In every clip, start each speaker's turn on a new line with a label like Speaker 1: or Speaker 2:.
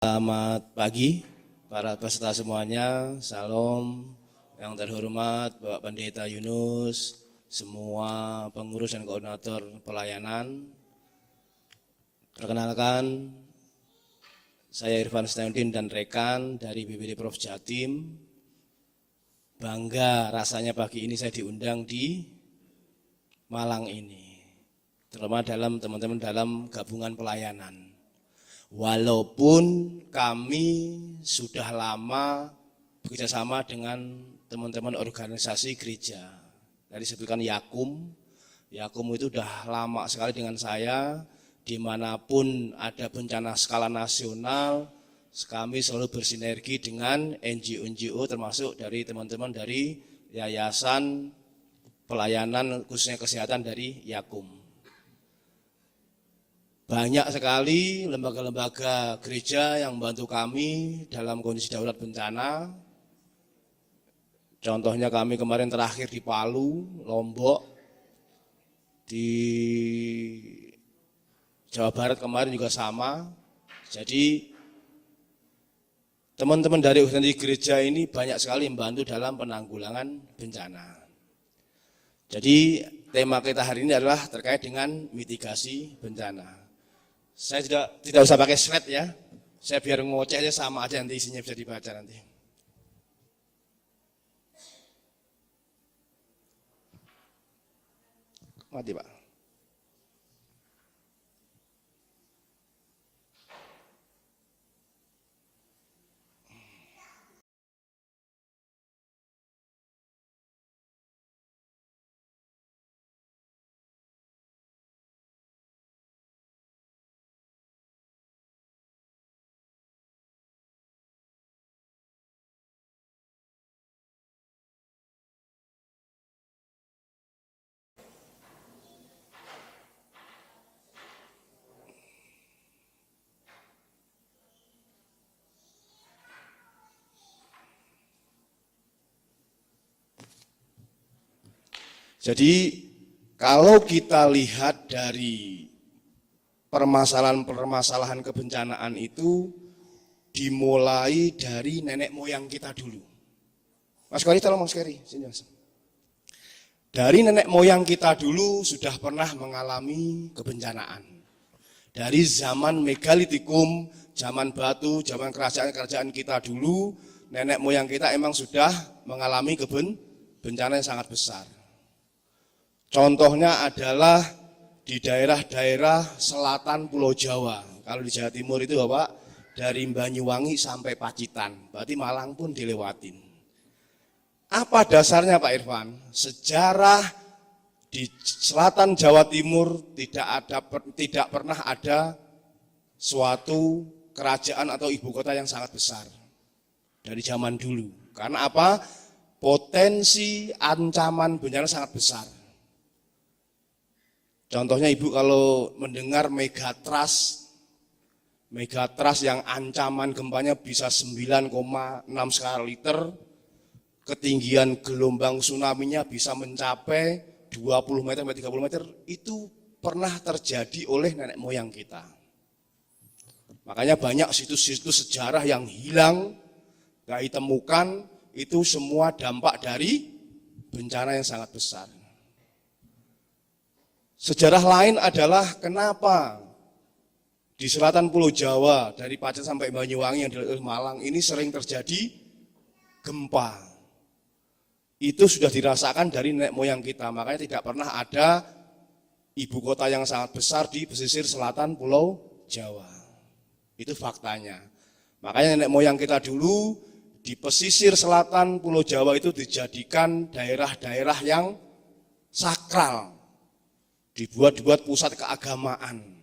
Speaker 1: Selamat pagi para peserta semuanya, salam yang terhormat Bapak Pendeta Yunus, semua pengurus dan koordinator pelayanan. Perkenalkan, saya Irfan Stendin dan rekan dari BPD Prof Jatim. Bangga rasanya pagi ini saya diundang di Malang ini, terutama dalam teman-teman dalam gabungan pelayanan. Walaupun kami sudah lama bekerjasama dengan teman-teman organisasi gereja. Tadi disebutkan Yakum itu sudah lama sekali dengan saya. Dimanapun ada bencana skala nasional, kami selalu bersinergi dengan NGO termasuk dari teman-teman dari Yayasan Pelayanan khususnya kesehatan dari Yakum. Banyak sekali lembaga-lembaga gereja yang membantu kami dalam kondisi darurat bencana. Contohnya kami kemarin terakhir di Palu, Lombok, di Jawa Barat kemarin juga sama. Jadi teman-teman dari organisasi gereja ini banyak sekali membantu dalam penanggulangan bencana. Jadi tema kita hari ini adalah terkait dengan mitigasi bencana. Saya tidak usah pakai slide ya, saya biar ngoceh aja sama aja, nanti isinya bisa dibaca nanti. Mati Pak. Jadi kalau kita lihat dari permasalahan kebencanaan itu dimulai dari nenek moyang kita dulu. Mas Kori, tolong Mas Kori, sini Mas. Dari nenek moyang kita dulu sudah pernah mengalami kebencanaan. Dari zaman megalitikum, zaman batu, zaman kerajaan-kerajaan kita dulu, nenek moyang kita emang sudah mengalami bencana yang sangat besar. Contohnya adalah di daerah-daerah selatan Pulau Jawa. Kalau di Jawa Timur itu Bapak, dari Banyuwangi sampai Pacitan, berarti Malang pun dilewatin. Apa dasarnya Pak Irfan? Sejarah di selatan Jawa Timur tidak pernah ada suatu kerajaan atau ibu kota yang sangat besar dari zaman dulu. Karena apa? Potensi ancaman bencana sangat besar. Contohnya Ibu kalau mendengar megatrust yang ancaman gempanya bisa 9,6 skala Richter, ketinggian gelombang tsunami-nya bisa mencapai 20 meter sampai 30 meter, itu pernah terjadi oleh nenek moyang kita. Makanya banyak situs-situs sejarah yang hilang, gak ditemukan, itu semua dampak dari bencana yang sangat besar. Sejarah lain adalah kenapa di selatan Pulau Jawa, dari Pacitan sampai Banyuwangi yang di Malang, ini sering terjadi gempa. Itu sudah dirasakan dari nenek moyang kita, makanya tidak pernah ada ibu kota yang sangat besar di pesisir selatan Pulau Jawa. Itu faktanya. Makanya nenek moyang kita dulu di pesisir selatan Pulau Jawa itu dijadikan daerah-daerah yang sakral. Dibuat pusat keagamaan.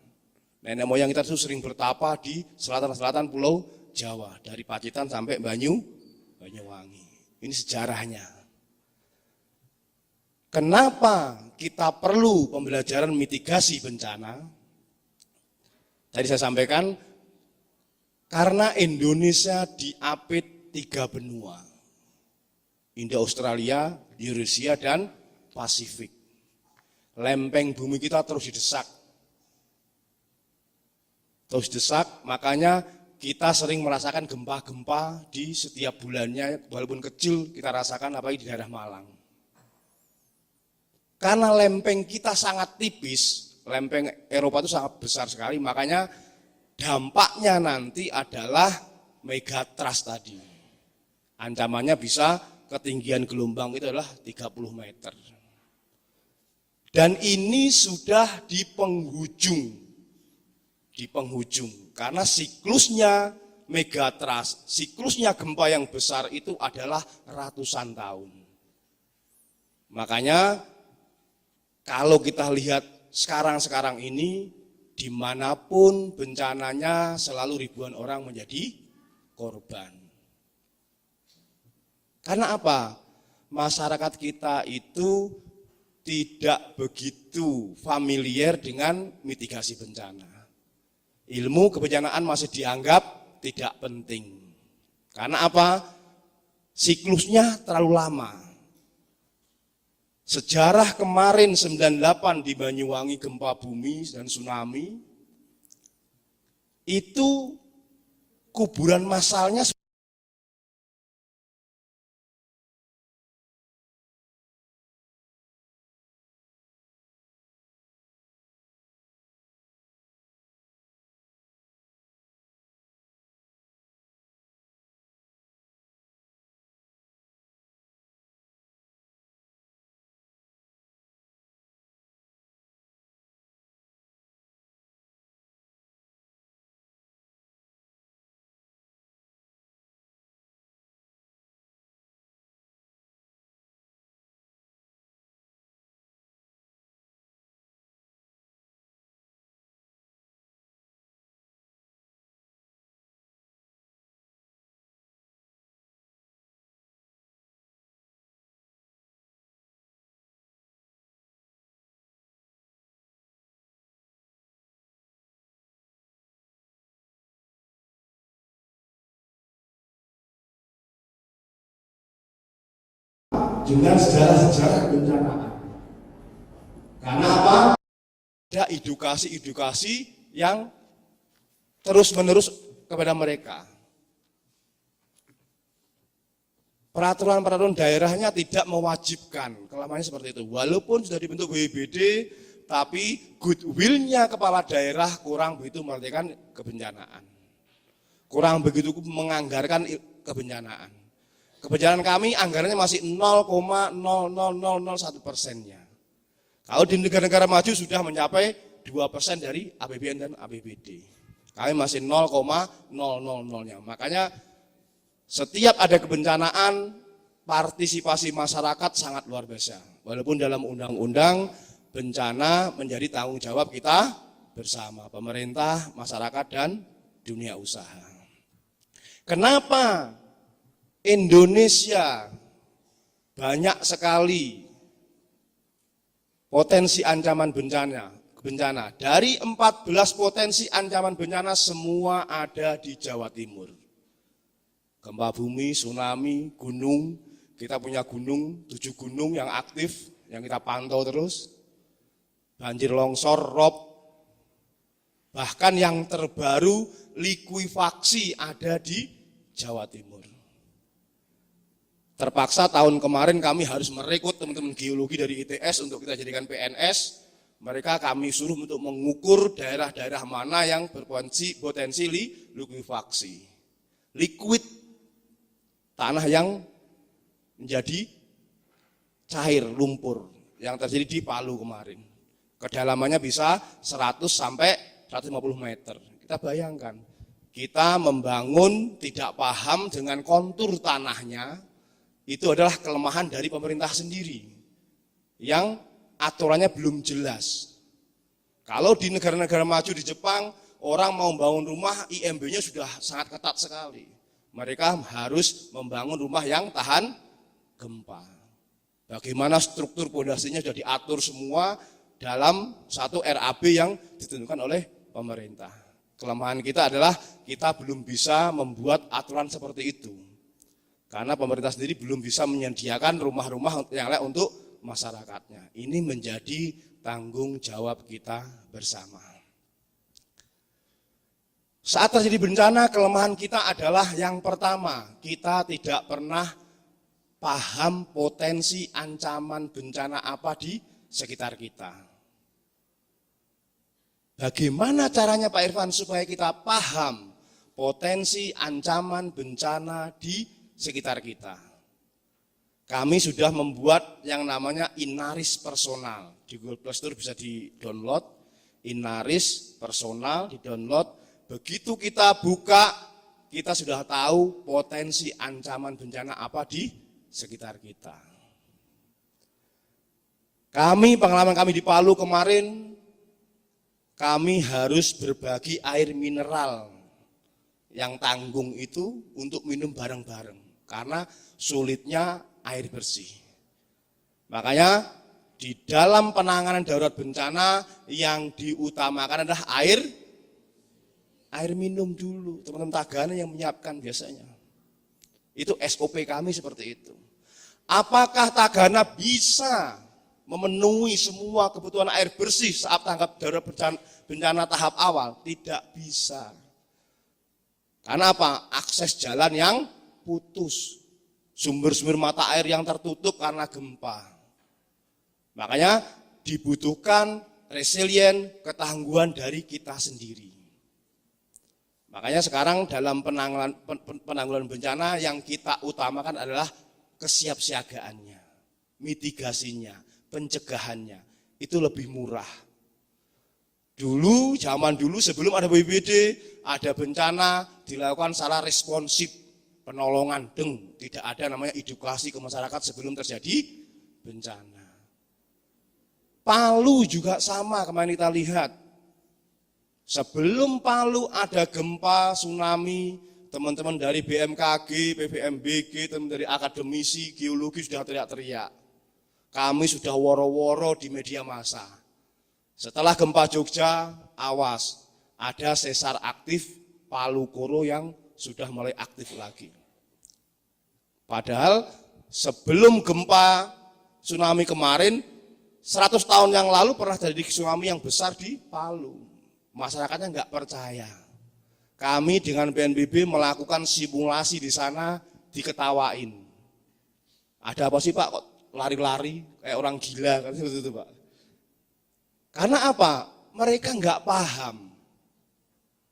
Speaker 1: Nenek moyang kita itu sering bertapa di selatan-selatan Pulau Jawa, dari Pacitan sampai Banyuwangi. Ini sejarahnya. Kenapa kita perlu pembelajaran mitigasi bencana? Tadi saya sampaikan, karena Indonesia diapit 3 benua. Indo-Australia, Eurasia, dan Pasifik. Lempeng bumi kita terus didesak. Makanya kita sering merasakan gempa-gempa di setiap bulannya, walaupun kecil kita rasakan apalagi di daerah Malang. Karena lempeng kita sangat tipis, lempeng Eropa itu sangat besar sekali, makanya dampaknya nanti adalah megatrust tadi. Ancamannya bisa ketinggian gelombang itu adalah 30 meter. Dan ini sudah di penghujung karena siklusnya megatrust, siklusnya gempa yang besar itu adalah ratusan tahun. Makanya kalau kita lihat sekarang ini, dimanapun bencananya selalu ribuan orang menjadi korban. Karena apa? Masyarakat kita itu tidak begitu familiar dengan mitigasi bencana. Ilmu kebencanaan masih dianggap tidak penting. Karena apa? Siklusnya terlalu lama. Sejarah kemarin 98 di Banyuwangi gempa bumi dan tsunami, itu kuburan massalnya dengan sejarah-sejarah kebencanaan. Karena apa? Ada edukasi yang terus-menerus kepada mereka. Peraturan-peraturan daerahnya tidak mewajibkan, kelemahannya seperti itu. Walaupun sudah dibentuk BPBD, tapi goodwill-nya kepala daerah kurang begitu memperhatikan kebencanaan. Kurang begitu menganggarkan kebencanaan. Kebencanaan kami anggarannya masih 0,00001%-nya. Kalau di negara-negara maju sudah mencapai 2% dari APBN dan APBD. Kami masih 0,000-nya. Makanya setiap ada kebencanaan, partisipasi masyarakat sangat luar biasa. Walaupun dalam undang-undang bencana menjadi tanggung jawab kita bersama, pemerintah, masyarakat, dan dunia usaha. Kenapa Indonesia banyak sekali potensi ancaman bencana. Dari 14 potensi ancaman bencana semua ada di Jawa Timur. Gempa bumi, tsunami, gunung, kita punya gunung, 7 gunung yang aktif, yang kita pantau terus. Banjir longsor, rob, bahkan yang terbaru likuifaksi ada di Jawa Timur. Terpaksa tahun kemarin kami harus merekrut teman-teman geologi dari ITS untuk kita jadikan PNS. Mereka kami suruh untuk mengukur daerah-daerah mana yang berpotensi likuifaksi. Liquid, tanah yang menjadi cair, lumpur, yang terjadi di Palu kemarin. Kedalamannya bisa 100 sampai 150 meter. Kita bayangkan, kita membangun tidak paham dengan kontur tanahnya, itu adalah kelemahan dari pemerintah sendiri yang aturannya belum jelas. Kalau di negara-negara maju di Jepang, orang mau membangun rumah IMB-nya sudah sangat ketat sekali. Mereka harus membangun rumah yang tahan gempa. Bagaimana struktur pondasinya sudah diatur semua dalam satu RAB yang ditentukan oleh pemerintah. Kelemahan kita adalah kita belum bisa membuat aturan seperti itu. Karena pemerintah sendiri belum bisa menyediakan rumah-rumah yang layak untuk masyarakatnya. Ini menjadi tanggung jawab kita bersama. Saat terjadi bencana, kelemahan kita adalah yang pertama, kita tidak pernah paham potensi ancaman bencana apa di sekitar kita. Bagaimana caranya Pak Irfan supaya kita paham potensi ancaman bencana di sekitar kita? Kami sudah membuat yang namanya Inaris Personal. Di Google Play Store bisa di-download, Inaris Personal, di-download. Begitu kita buka, kita sudah tahu potensi ancaman bencana apa di sekitar kita. Pengalaman kami di Palu kemarin, kami harus berbagi air mineral yang tanggung itu untuk minum bareng-bareng. Karena sulitnya air bersih. Makanya di dalam penanganan darurat bencana yang diutamakan adalah air minum dulu. Teman-teman Tagana yang menyiapkan biasanya. Itu SOP kami seperti itu. Apakah Tagana bisa memenuhi semua kebutuhan air bersih saat tanggap darurat bencana tahap awal? Tidak bisa. Karena apa? Akses jalan yang putus. Sumber-sumber mata air yang tertutup karena gempa. Makanya dibutuhkan resilient, ketangguhan dari kita sendiri. Makanya sekarang dalam penanggulangan bencana yang kita utamakan adalah kesiapsiagaannya, mitigasinya, pencegahannya. Itu lebih murah. Zaman dulu sebelum ada BPBD, ada bencana, dilakukan secara responsif, penolongan, tidak ada namanya edukasi ke masyarakat sebelum terjadi bencana. Palu juga sama, kemarin kita lihat. Sebelum Palu ada gempa, tsunami, teman-teman dari BMKG, PVMBG, teman dari akademisi, geologi sudah teriak-teriak. Kami sudah woro-woro di media massa. Setelah gempa Jogja, awas, ada sesar aktif Palu Koro yang sudah mulai aktif lagi. Padahal sebelum gempa tsunami kemarin, 100 tahun yang lalu pernah terjadi tsunami yang besar di Palu. Masyarakatnya nggak percaya. Kami dengan BNPB melakukan simulasi di sana, diketawain. Ada apa sih Pak, kok lari-lari kayak orang gila, kan seperti itu Pak. Karena apa? Mereka nggak paham.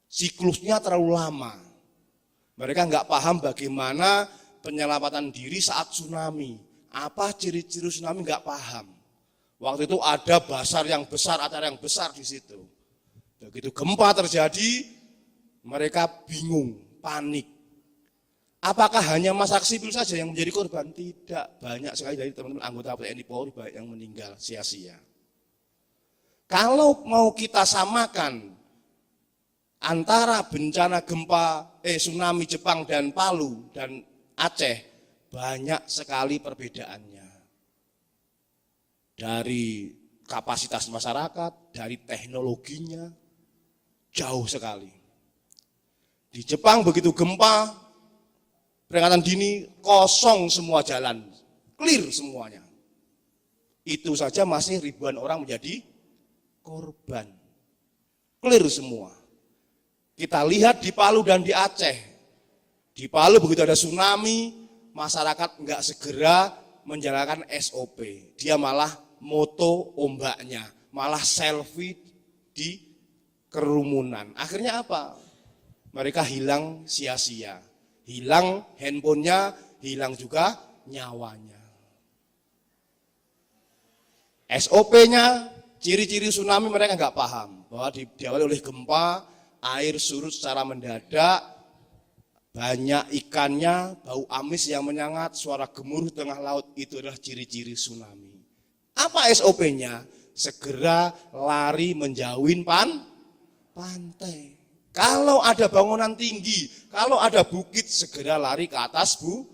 Speaker 1: Siklusnya terlalu lama. Mereka nggak paham bagaimana penyelamatan diri saat tsunami. Apa ciri-ciri tsunami nggak paham. Waktu itu ada basar yang besar, acara yang besar di situ. Begitu gempa terjadi, mereka bingung, panik. Apakah hanya masyarakat sipil saja yang menjadi korban? Tidak, banyak sekali dari teman-teman anggota TNI Polri banyak yang meninggal sia-sia. Kalau mau kita samakan antara bencana gempa, tsunami Jepang dan Palu dan Aceh, banyak sekali perbedaannya. Dari kapasitas masyarakat, dari teknologinya, jauh sekali. Di Jepang begitu gempa, peringatan dini, kosong semua jalan, clear semuanya. Itu saja masih ribuan orang menjadi korban. Clear semua. Kita lihat di Palu dan di Aceh. Di Palu begitu ada tsunami, masyarakat enggak segera menjalankan SOP. Dia malah moto ombaknya, malah selfie di kerumunan. Akhirnya apa? Mereka hilang sia-sia. Hilang handphonenya, hilang juga nyawanya. SOP-nya, ciri-ciri tsunami mereka nggak paham. Bahwa diawali oleh gempa, air surut secara mendadak, banyak ikannya, bau amis yang menyengat, suara gemuruh tengah laut, itu adalah ciri-ciri tsunami. Apa SOP-nya? Segera lari menjauhin pantai. Kalau ada bangunan tinggi, kalau ada bukit, segera lari ke atas, Bu.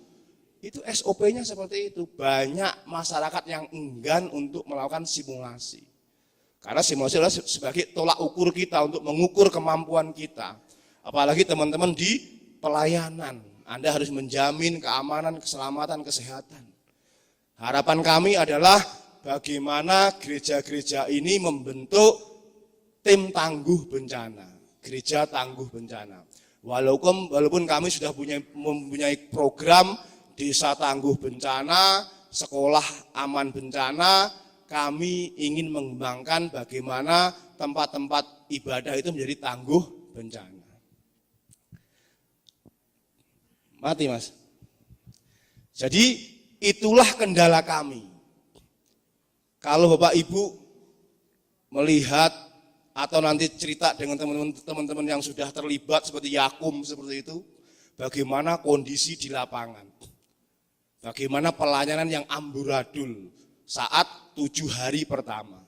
Speaker 1: Itu SOP-nya seperti itu. Banyak masyarakat yang enggan untuk melakukan simulasi. Karena simulasi adalah sebagai tolak ukur kita untuk mengukur kemampuan kita. Apalagi teman-teman di pelayanan. Anda harus menjamin keamanan, keselamatan, kesehatan. Harapan kami adalah bagaimana gereja-gereja ini membentuk tim tangguh bencana. Gereja Tangguh Bencana. Walaupun kami sudah mempunyai program Desa Tangguh Bencana, Sekolah Aman Bencana, kami ingin mengembangkan bagaimana tempat-tempat ibadah itu menjadi tangguh bencana. Mati Mas. Jadi itulah kendala kami. Kalau Bapak Ibu melihat atau nanti cerita dengan teman-teman yang sudah terlibat seperti Yakum seperti itu, bagaimana kondisi di lapangan, bagaimana pelayanan yang amburadul saat 7 hari pertama.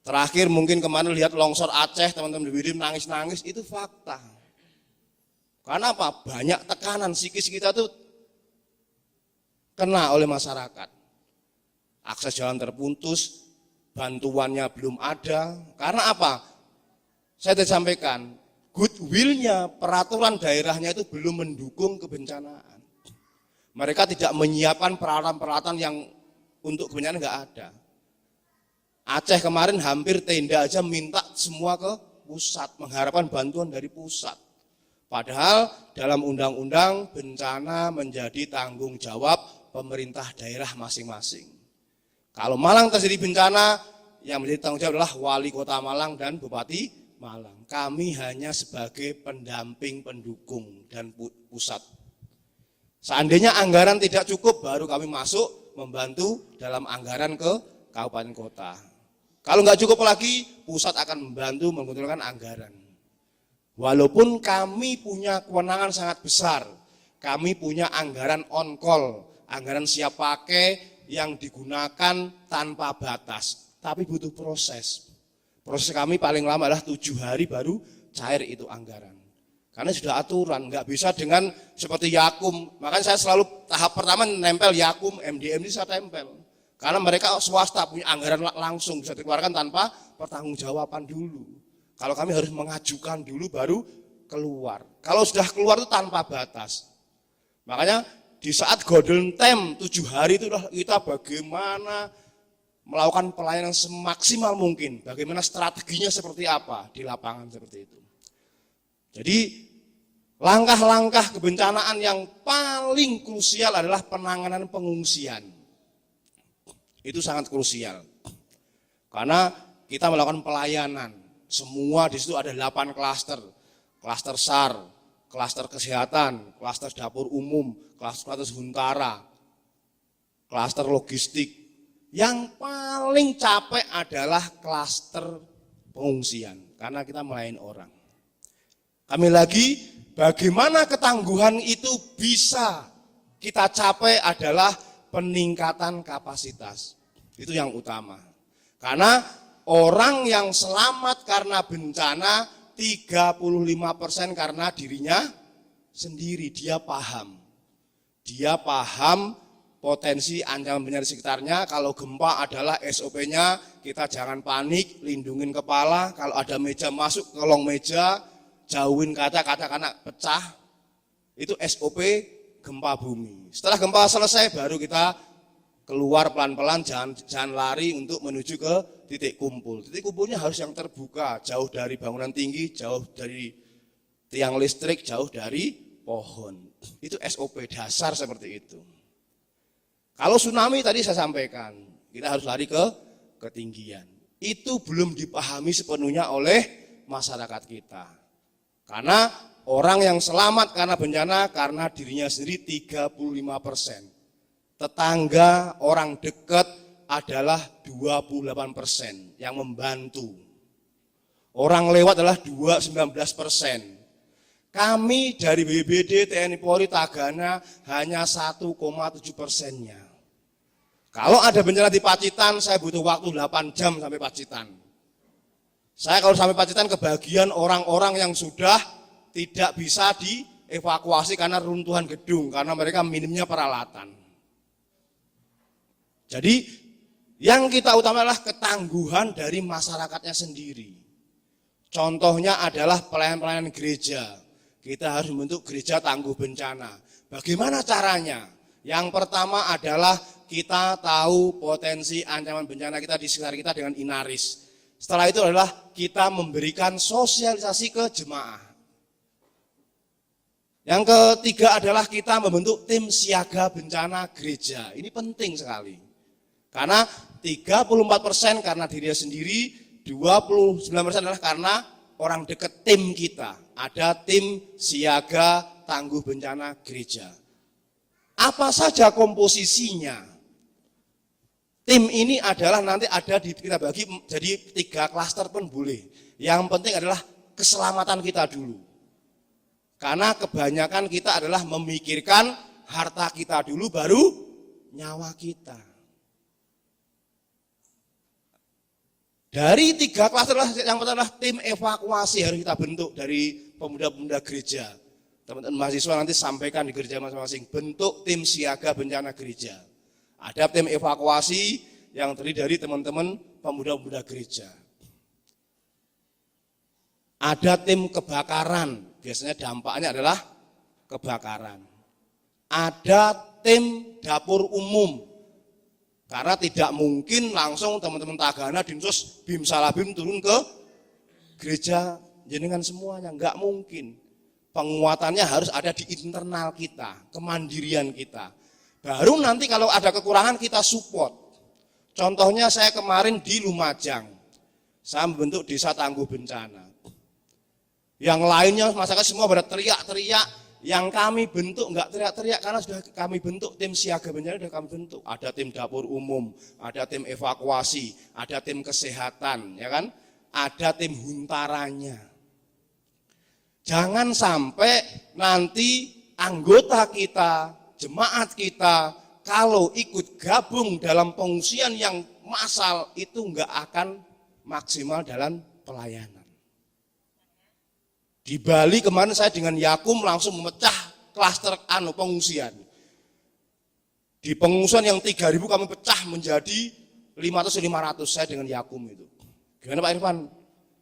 Speaker 1: Terakhir mungkin kemarin lihat longsor Aceh, teman-teman di Widim nangis-nangis, itu fakta. Karena apa? Banyak tekanan psikis kita tuh kena oleh masyarakat. Akses jalan terputus, bantuannya belum ada. Karena apa? Saya tadi sampaikan, goodwill-nya, peraturan daerahnya itu belum mendukung kebencanaan. Mereka tidak menyiapkan peralatan-peralatan yang untuk kebencanaan enggak ada. Aceh kemarin hampir tenda aja minta semua ke pusat, mengharapkan bantuan dari pusat. Padahal dalam undang-undang bencana menjadi tanggung jawab pemerintah daerah masing-masing. Kalau Malang terjadi bencana, yang menjadi tanggung jawab adalah Wali Kota Malang dan Bupati Malang. Kami hanya sebagai pendamping, pendukung, dan pusat. Seandainya anggaran tidak cukup, baru kami masuk membantu dalam anggaran ke kabupaten kota. Kalau nggak cukup lagi, pusat akan membantu mengumpulkan anggaran. Walaupun kami punya kewenangan sangat besar, kami punya anggaran on call, anggaran siap pakai yang digunakan tanpa batas, tapi butuh proses. Proses kami paling lama adalah 7 hari baru cair itu anggaran. Karena sudah aturan, nggak bisa dengan seperti Yakum. Makanya saya selalu tahap pertama nempel Yakum, MDM ini saya tempel. Karena mereka swasta punya anggaran langsung bisa dikeluarkan tanpa pertanggungjawaban dulu. Kalau kami harus mengajukan dulu baru keluar. Kalau sudah keluar itu tanpa batas. Makanya di saat golden time 7 hari itu kita bagaimana melakukan pelayanan semaksimal mungkin. Bagaimana strateginya seperti apa di lapangan seperti itu. Jadi langkah-langkah kebencanaan yang paling krusial adalah penanganan pengungsian. Itu sangat krusial. Karena kita melakukan pelayanan. Semua di situ ada 8 klaster. Klaster SAR, klaster kesehatan, klaster dapur umum, klaster huntara, klaster logistik. Yang paling capek adalah klaster pengungsian. Karena kita melayani orang. Kami lagi, bagaimana ketangguhan itu bisa kita capai adalah peningkatan kapasitas. Itu yang utama. Karena orang yang selamat karena bencana 35% karena dirinya sendiri. Dia paham. Dia paham potensi ancaman bencana di sekitarnya. Kalau gempa adalah SOP-nya, kita jangan panik, lindungin kepala. Kalau ada meja masuk, kolong meja, jauhin kaca karena pecah. Itu SOP gempa bumi. Setelah gempa selesai baru kita keluar pelan-pelan, jangan lari untuk menuju ke titik kumpul. Titik kumpulnya harus yang terbuka, jauh dari bangunan tinggi, jauh dari tiang listrik, jauh dari pohon. Itu SOP dasar seperti itu. Kalau tsunami tadi saya sampaikan, kita harus lari ke ketinggian. Itu belum dipahami sepenuhnya oleh masyarakat kita. Karena orang yang selamat karena bencana karena dirinya sendiri 35%. Tetangga, orang dekat adalah 28% yang membantu. Orang lewat adalah 19%. Kami dari BPBD, TNI Polri, Tagana hanya 1,7%-nya. Kalau ada bencana di Pacitan, saya butuh waktu 8 jam sampai Pacitan. Saya kalau sampai Pacitan kebagian orang-orang yang sudah tidak bisa dievakuasi karena runtuhan gedung, karena mereka minimnya peralatan. Jadi yang kita utamakan adalah ketangguhan dari masyarakatnya sendiri. Contohnya adalah pelayanan-pelayanan gereja. Kita harus membentuk gereja tangguh bencana. Bagaimana caranya? Yang pertama adalah kita tahu potensi ancaman bencana kita di sekitar kita dengan inaris. Setelah itu adalah kita memberikan sosialisasi ke jemaah. Yang ketiga adalah kita membentuk tim siaga bencana gereja. Ini penting sekali. Karena 34% karena dirinya sendiri, 29% adalah karena orang dekat tim kita. Ada tim siaga tangguh bencana gereja. Apa saja komposisinya? Tim ini adalah nanti ada kita bagi jadi 3 klaster pun boleh. Yang penting adalah keselamatan kita dulu. Karena kebanyakan kita adalah memikirkan harta kita dulu baru nyawa kita. Dari 3 klaster yang pertama adalah tim evakuasi harus kita bentuk dari pemuda-pemuda gereja. Teman-teman mahasiswa nanti sampaikan di gereja masing-masing, bentuk tim siaga bencana gereja. Ada tim evakuasi yang terdiri dari teman-teman pemuda-pemuda gereja. Ada tim kebakaran, biasanya dampaknya adalah kebakaran. Ada tim dapur umum, karena tidak mungkin langsung teman-teman Tagana, Dinsos, Bim Salabim turun ke gereja jenengan semuanya, enggak mungkin. Penguatannya harus ada di internal kita, kemandirian kita. Baru nanti kalau ada kekurangan kita support. Contohnya saya kemarin di Lumajang, saya membentuk desa tangguh bencana. Yang lainnya masyarakat semua pada teriak-teriak, yang kami bentuk enggak teriak-teriak karena sudah kami bentuk tim siaga bencana, sudah kami bentuk. Ada tim dapur umum, ada tim evakuasi, ada tim kesehatan, ya kan? Ada tim huntaranya. Jangan sampai nanti anggota kita, jemaat kita, kalau ikut gabung dalam pengungsian yang massal itu enggak akan maksimal dalam pelayanan. Di Bali kemarin saya dengan Yakum langsung memecah klaster pengungsian. Di pengungsian yang 3.000 kami pecah menjadi 500-500 saya dengan Yakum itu. Gimana Pak Irfan?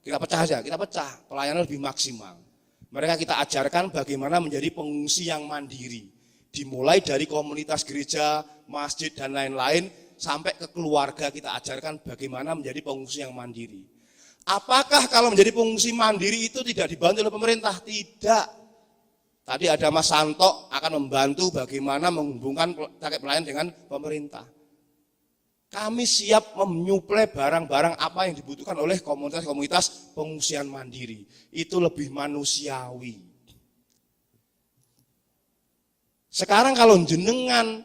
Speaker 1: Kita pecah aja, kita pecah, pelayanan lebih maksimal. Mereka kita ajarkan bagaimana menjadi pengungsi yang mandiri. Dimulai dari komunitas gereja, masjid dan lain-lain sampai ke keluarga kita ajarkan bagaimana menjadi pengungsi yang mandiri. Apakah kalau menjadi pengungsi mandiri itu tidak dibantu oleh pemerintah? Tidak. Tadi ada Mas Santo akan membantu bagaimana menghubungkan pelayan dengan pemerintah. Kami siap menyuplai barang-barang apa yang dibutuhkan oleh komunitas-komunitas pengungsian mandiri. Itu lebih manusiawi. Sekarang kalau jenengan,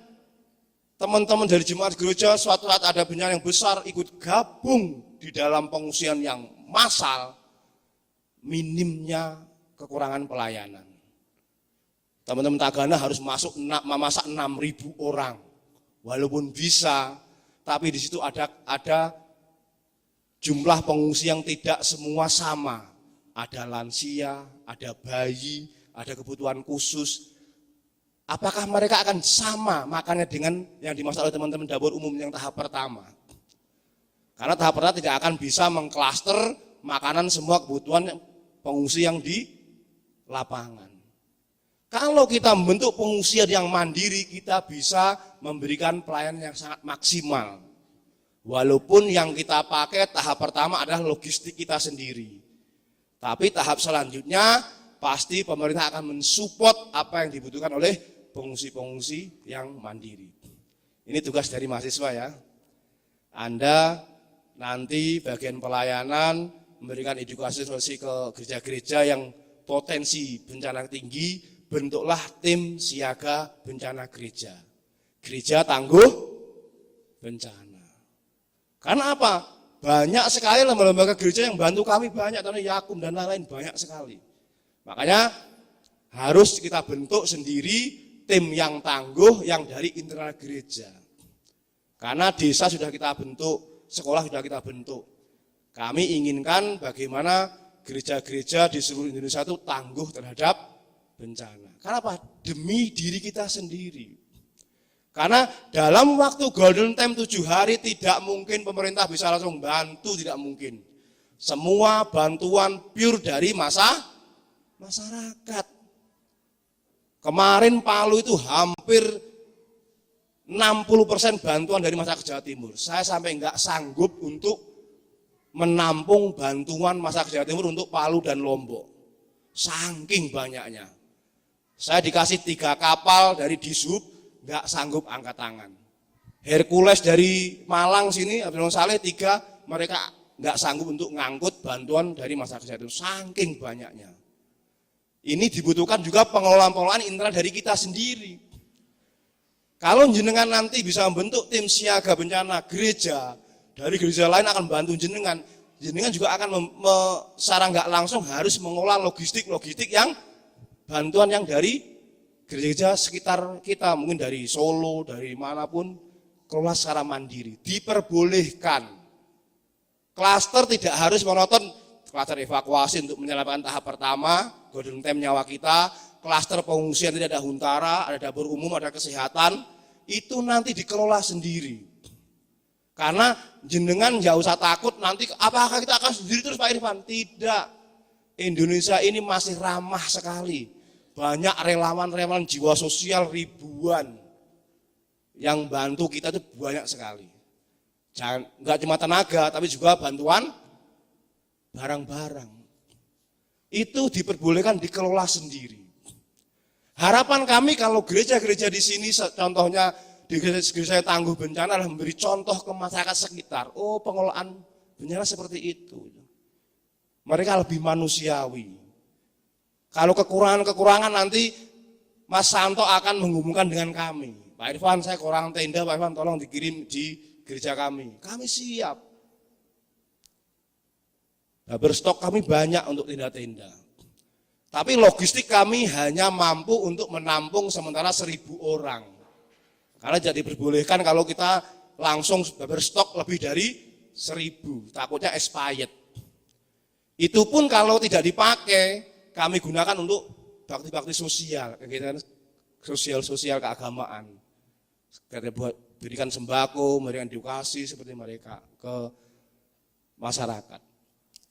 Speaker 1: teman-teman dari jemaat gereja suatu saat ada bencana yang besar ikut gabung di dalam pengungsian yang massal, minimnya kekurangan pelayanan. Teman-teman Tagana harus memasak 6.000 orang, walaupun bisa, tapi di situ ada jumlah pengungsi yang tidak semua sama. Ada lansia, ada bayi, ada kebutuhan khusus. Apakah mereka akan sama makannya dengan yang dimasak oleh teman-teman dapur umum yang tahap pertama? Karena tahap pertama tidak akan bisa mengklaster makanan semua kebutuhan pengungsi yang di lapangan. Kalau kita membentuk pengungsian yang mandiri, kita bisa memberikan pelayanan yang sangat maksimal. Walaupun yang kita pakai tahap pertama adalah logistik kita sendiri. Tapi tahap selanjutnya pasti pemerintah akan mensupport apa yang dibutuhkan oleh pengungsi-pengungsi yang mandiri. Ini tugas dari mahasiswa ya. Anda nanti bagian pelayanan memberikan edukasi sosial ke gereja-gereja yang potensi bencana tinggi, bentuklah tim siaga bencana gereja. Gereja tangguh bencana. Karena apa? Banyak sekali lembaga-lembaga gereja yang bantu kami, banyak, karena Yakum dan lain-lain banyak sekali. Makanya harus kita bentuk sendiri tim yang tangguh yang dari internal gereja. Karena desa sudah kita bentuk, sekolah sudah kita bentuk. Kami inginkan bagaimana gereja-gereja di seluruh Indonesia itu tangguh terhadap bencana. Karena apa? Demi diri kita sendiri. Karena dalam waktu golden time 7 hari tidak mungkin pemerintah bisa langsung bantu, tidak mungkin. Semua bantuan pure dari masyarakat. Kemarin Palu itu hampir 60% bantuan dari masyarakat Jawa Timur. Saya sampai enggak sanggup untuk menampung bantuan masyarakat Jawa Timur untuk Palu dan Lombok. Saking banyaknya. Saya dikasih 3 kapal dari Dishub, nggak sanggup angkat tangan. Hercules dari Malang sini, Abdul Saleh 3, mereka nggak sanggup untuk ngangkut bantuan dari masyarakat Jawa Timur. Saking banyaknya. Ini dibutuhkan juga pengelolaan internal dari kita sendiri. Kalau jenengan nanti bisa membentuk tim siaga bencana gereja, dari gereja lain akan bantu jenengan. Jenengan juga akan secara nggak langsung harus mengolah logistik yang bantuan yang dari gereja sekitar kita, mungkin dari Solo, dari manapun, kelola secara mandiri. Diperbolehkan. Klaster tidak harus monoton, klaster evakuasi untuk menyelamatkan tahap pertama, golden time nyawa kita, klaster pengungsian tidak ada huntara, ada dapur umum, ada kesehatan, itu nanti dikelola sendiri. Karena jenengan nggak usah takut nanti apakah kita akan sendiri terus Pak Irfan? Tidak. Indonesia ini masih ramah sekali. Banyak relawan-relawan jiwa sosial ribuan yang bantu kita itu banyak sekali. Jangan nggak cuma tenaga tapi juga bantuan barang-barang. Itu diperbolehkan dikelola sendiri. Harapan kami kalau gereja-gereja di sini contohnya di gereja tangguh bencana adalah memberi contoh ke masyarakat sekitar. Oh, pengelolaan bencana seperti itu. Mereka lebih manusiawi. Kalau kekurangan nanti Mas Santo akan menghubungkan dengan kami. Pak Irfan, saya kurang tenda, Pak Irfan tolong dikirim di gereja kami. Kami siap. Stok kami banyak untuk tenda-tenda. Tapi logistik kami hanya mampu untuk menampung sementara 1.000 orang. Karena jadi diperbolehkan kalau kita langsung berstok lebih dari 1.000, takutnya expired. Itu pun kalau tidak dipakai, kami gunakan untuk bakti-bakti sosial, kegiatan sosial keagamaan. Kita berikan sembako, memberikan edukasi seperti mereka ke masyarakat.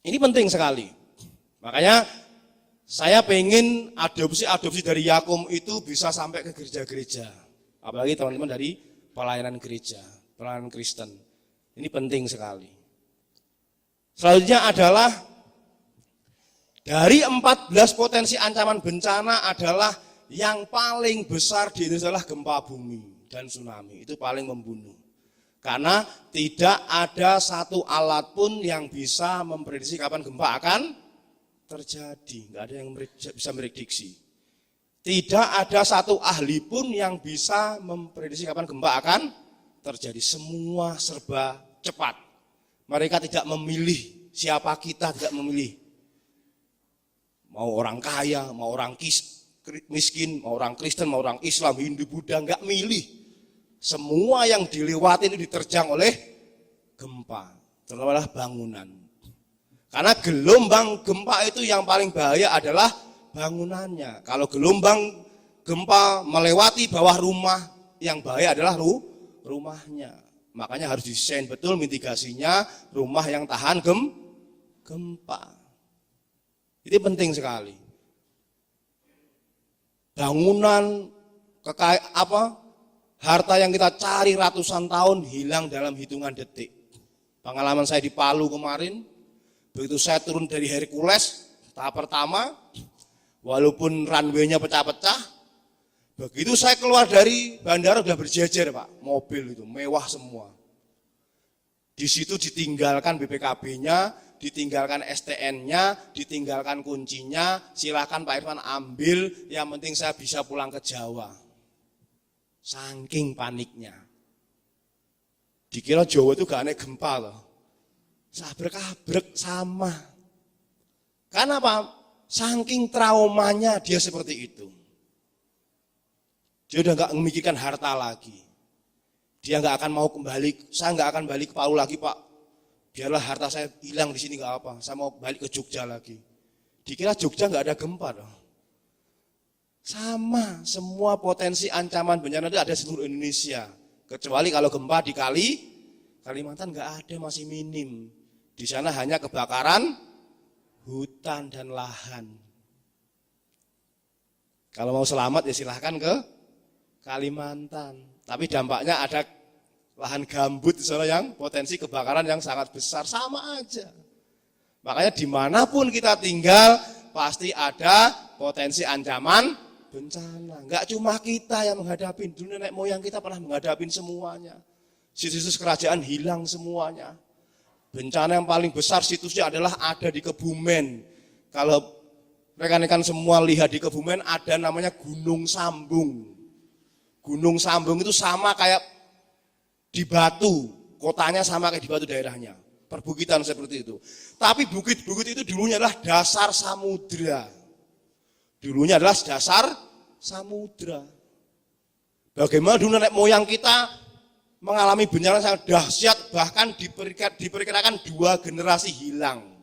Speaker 1: Ini penting sekali. Makanya saya pengen adopsi dari Yakum itu bisa sampai ke gereja-gereja. Apalagi teman-teman dari pelayanan gereja, pelayanan Kristen. Ini penting sekali. Selanjutnya adalah dari 14 potensi ancaman bencana adalah yang paling besar di Indonesia adalah gempa bumi dan tsunami. Itu paling membunuh. Karena tidak ada satu alat pun yang bisa memprediksi kapan gempa akan terjadi. Nggak ada yang bisa memprediksi. Tidak ada satu ahli pun yang bisa memprediksi kapan gempa akan terjadi. Semua serba cepat. Mereka tidak memilih siapa kita, tidak memilih. Mau orang kaya, mau orang miskin, mau orang Kristen, mau orang Islam, Hindu, Buddha, enggak milih. Semua yang dilewati itu diterjang oleh gempa, terutama bangunan. Karena gelombang gempa itu yang paling bahaya adalah bangunannya. Kalau gelombang gempa melewati bawah rumah, yang bahaya adalah rumahnya. Makanya harus desain betul mitigasinya, rumah yang tahan gempa. Itu penting sekali. Bangunan, harta yang kita cari ratusan tahun hilang dalam hitungan detik. Pengalaman saya di Palu kemarin, begitu saya turun dari Hercules, tahap pertama, walaupun runway-nya pecah-pecah, begitu saya keluar dari bandara sudah berjejer Pak, mobil itu mewah semua. Di situ ditinggalkan BPKB-nya, ditinggalkan STN-nya, ditinggalkan kuncinya, silakan Pak Irfan ambil, yang penting saya bisa pulang ke Jawa. Saking paniknya. Dikira Jawa itu gak aneh gempa loh. Sabrek-abrek sama. Karena apa? Saking traumanya dia seperti itu. Dia udah gak memikirkan harta lagi. Dia gak akan mau kembali, saya gak akan balik ke Palu lagi Pak. Biarlah harta saya hilang di sini gak apa, saya mau balik ke Jogja lagi. Dikira Jogja gak ada gempa dong. Sama, semua potensi ancaman bencana itu ada di seluruh Indonesia. Kecuali kalau gempa di Kalimantan gak ada, masih minim. Di sana hanya kebakaran hutan dan lahan. Kalau mau selamat ya silahkan ke Kalimantan. Tapi dampaknya ada lahan gambut di sana yang potensi kebakaran yang sangat besar, sama aja. Makanya dimanapun kita tinggal pasti ada potensi ancaman bencana. Enggak cuma kita yang menghadapi, dulu nenek moyang kita pernah menghadapi semuanya. Situs-situs kerajaan hilang semuanya. Bencana yang paling besar situsnya adalah ada di Kebumen. Kalau rekan-rekan semua lihat di Kebumen ada namanya Gunung Sambung. Gunung Sambung itu sama kayak di Batu, kotanya sama kayak di Batu daerahnya. Perbukitan seperti itu. Tapi bukit-bukit itu dulunya adalah dasar samudra. Dulunya adalah dasar samudra. Bagaimana dulu nenek moyang kita mengalami bencana sangat dahsyat, bahkan diperkirakan 2 generasi hilang.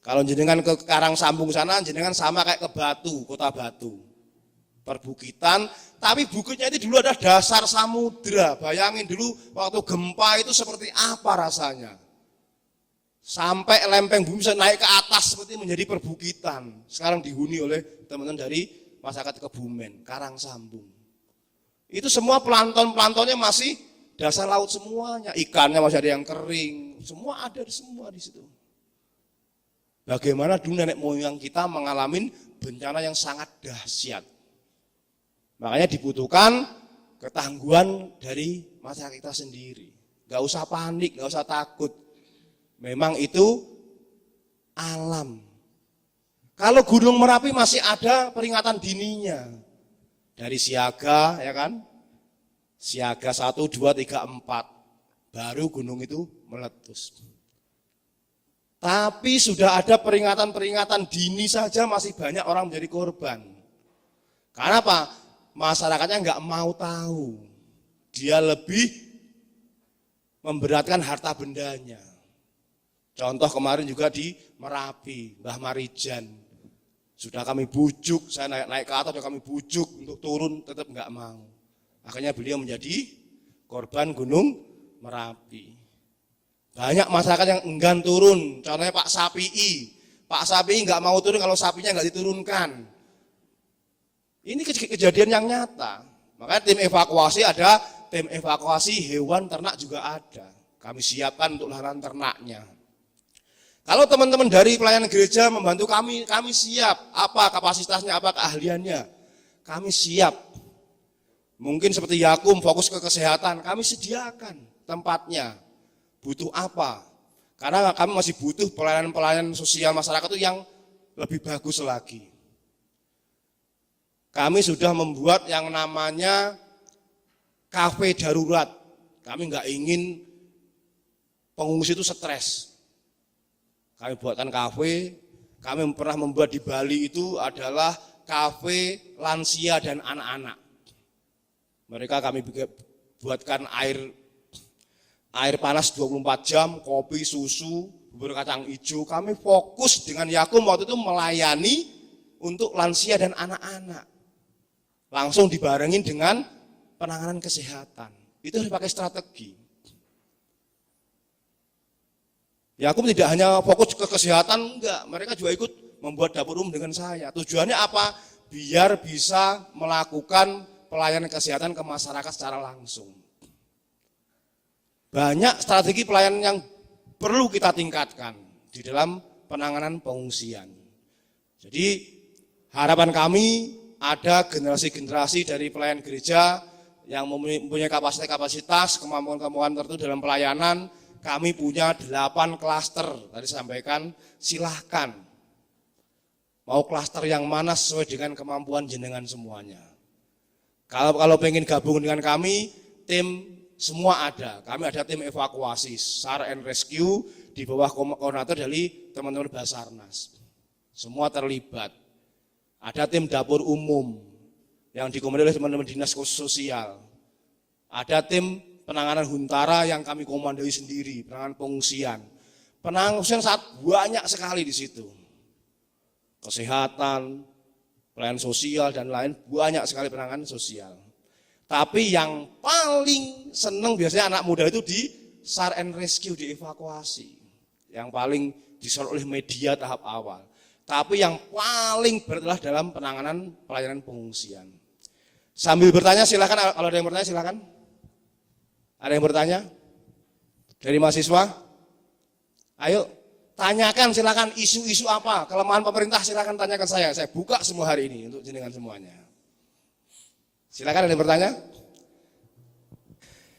Speaker 1: Kalau jenengan ke Karang Sambung sana, jenengan sama kayak ke Batu, kota Batu. Perbukitan, tapi bukitnya itu dulu ada dasar samudra. Bayangin dulu waktu gempa itu seperti apa rasanya. Sampai lempeng bumi bisa naik ke atas seperti menjadi perbukitan. Sekarang dihuni oleh teman-teman dari masyarakat Kebumen, Karang Sambung. Itu semua plankton-planktonnya masih dasar laut semuanya. Ikannya masih ada yang kering, semua ada semua di situ. Bagaimana dulu nenek moyang kita mengalami bencana yang sangat dahsyat. Makanya dibutuhkan ketangguhan dari masyarakat kita sendiri. Gak usah panik, gak usah takut. Memang itu alam. Kalau Gunung Merapi masih ada peringatan dininya. Dari siaga, ya kan? Siaga 1, 2, 3, 4. Baru gunung itu meletus. Tapi sudah ada peringatan-peringatan dini saja masih banyak orang menjadi korban. Karena apa? Masyarakatnya nggak mau tahu. Dia lebih memberatkan harta bendanya. Contoh kemarin juga di Merapi, Mbah Marijan. Sudah kami bujuk, saya naik ke atas, sudah kami bujuk untuk turun, tetap nggak mau. Akhirnya beliau menjadi korban Gunung Merapi. Banyak masyarakat yang enggan turun, contohnya Pak Sapii. Pak Sapii nggak mau turun kalau sapinya nggak diturunkan. Ini kejadian yang nyata. Makanya tim evakuasi ada, tim evakuasi hewan ternak juga ada. Kami siapkan untuk lahan ternaknya. Kalau teman-teman dari pelayanan gereja membantu kami siap. Apa kapasitasnya, apa keahliannya? Kami siap. Mungkin seperti Yakum fokus ke kesehatan, kami sediakan tempatnya. Butuh apa? Karena kami masih butuh pelayanan-pelayanan sosial masyarakat itu yang lebih bagus lagi. Kami sudah membuat yang namanya kafe darurat. Kami nggak ingin pengungsi itu stres. Kami buatkan kafe. Kami pernah membuat di Bali itu adalah kafe lansia dan anak-anak. Mereka kami buatkan air panas 24 jam, kopi, susu, bubur kacang hijau. Kami fokus dengan Yakum waktu itu melayani untuk lansia dan anak-anak. Langsung dibarengin dengan penanganan kesehatan. Itu harus pakai strategi. Yakum tidak hanya fokus ke kesehatan, enggak. Mereka juga ikut membuat dapur umum dengan saya. Tujuannya apa? Biar bisa melakukan pelayanan kesehatan ke masyarakat secara langsung. Banyak strategi pelayanan yang perlu kita tingkatkan di dalam penanganan pengungsian. Jadi harapan kami ada generasi-generasi dari pelayan gereja yang mempunyai kapasitas, kemampuan-kemampuan tertentu dalam pelayanan. Kami punya 8 klaster, tadi sampaikan, silahkan. Mau klaster yang mana sesuai dengan kemampuan jenengan semuanya. Kalau pengen gabung dengan kami, tim semua ada. Kami ada tim evakuasi, SAR and Rescue di bawah koordinator dari teman-teman Basarnas. Semua terlibat. Ada tim dapur umum yang dikomandoi oleh teman-teman dinas sosial. Ada tim penanganan huntara yang kami komandoi sendiri, penanganan pengungsian. Penanganan pengungsian sangat banyak sekali di situ. Kesehatan, pelayanan sosial dan lain, banyak sekali penanganan sosial. Tapi yang paling senang biasanya anak muda itu di SAR and Rescue, di evakuasi. Yang paling disorot oleh media tahap awal. Tapi yang paling berat adalah dalam penanganan pelayanan pengungsian. Sambil bertanya silakan, kalau ada yang bertanya silakan. Ada yang bertanya? Dari mahasiswa? Ayo, tanyakan silakan isu-isu apa, kelemahan pemerintah silakan tanyakan saya buka semua hari ini untuk jenengan semuanya. Silakan ada yang bertanya?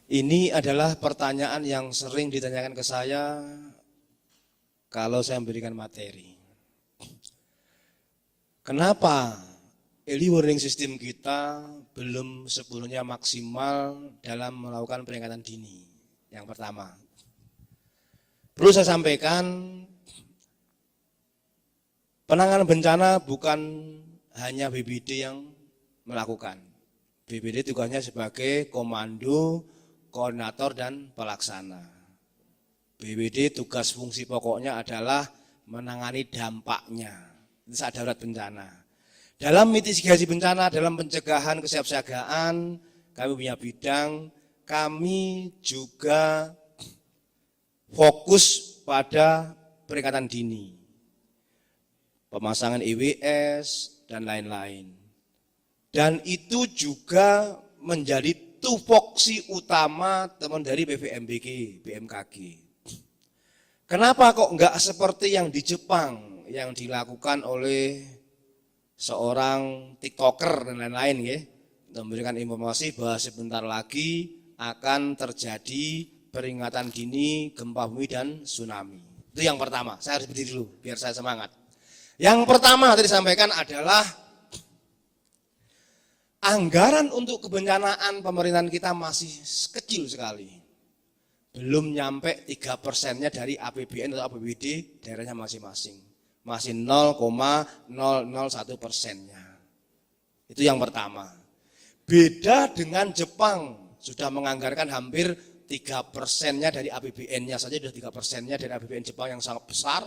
Speaker 1: Ini adalah pertanyaan yang sering ditanyakan ke saya kalau saya memberikan materi. Kenapa early warning system kita belum sepenuhnya maksimal dalam melakukan peringatan dini? Yang pertama, perlu saya sampaikan, penanganan bencana bukan hanya BPBD yang melakukan. BPBD tugasnya sebagai komando, koordinator, dan pelaksana. BPBD tugas fungsi pokoknya adalah menangani dampaknya saat darurat bencana. Dalam mitigasi bencana, dalam pencegahan kesiapsiagaan, kami punya bidang, kami juga fokus pada peringatan dini, pemasangan EWS, dan lain-lain. Dan itu juga menjadi tupoksi utama teman dari BVMBG, BMKG. Kenapa kok enggak seperti yang di Jepang, yang dilakukan oleh seorang TikToker dan lain-lain ya, memberikan informasi bahwa sebentar lagi akan terjadi peringatan dini gempa bumi dan tsunami. Itu yang pertama, saya harus berdiri dulu biar saya semangat. Yang pertama tadi disampaikan adalah anggaran untuk kebencanaan pemerintahan kita masih kecil sekali. Belum nyampe 3%-nya dari APBN atau APBD daerahnya masing-masing. Masih 0,001%-nya. Itu yang pertama. Beda dengan Jepang, sudah menganggarkan hampir 3%-nya dari APBN-nya saja, sudah 3%-nya dari APBN Jepang yang sangat besar.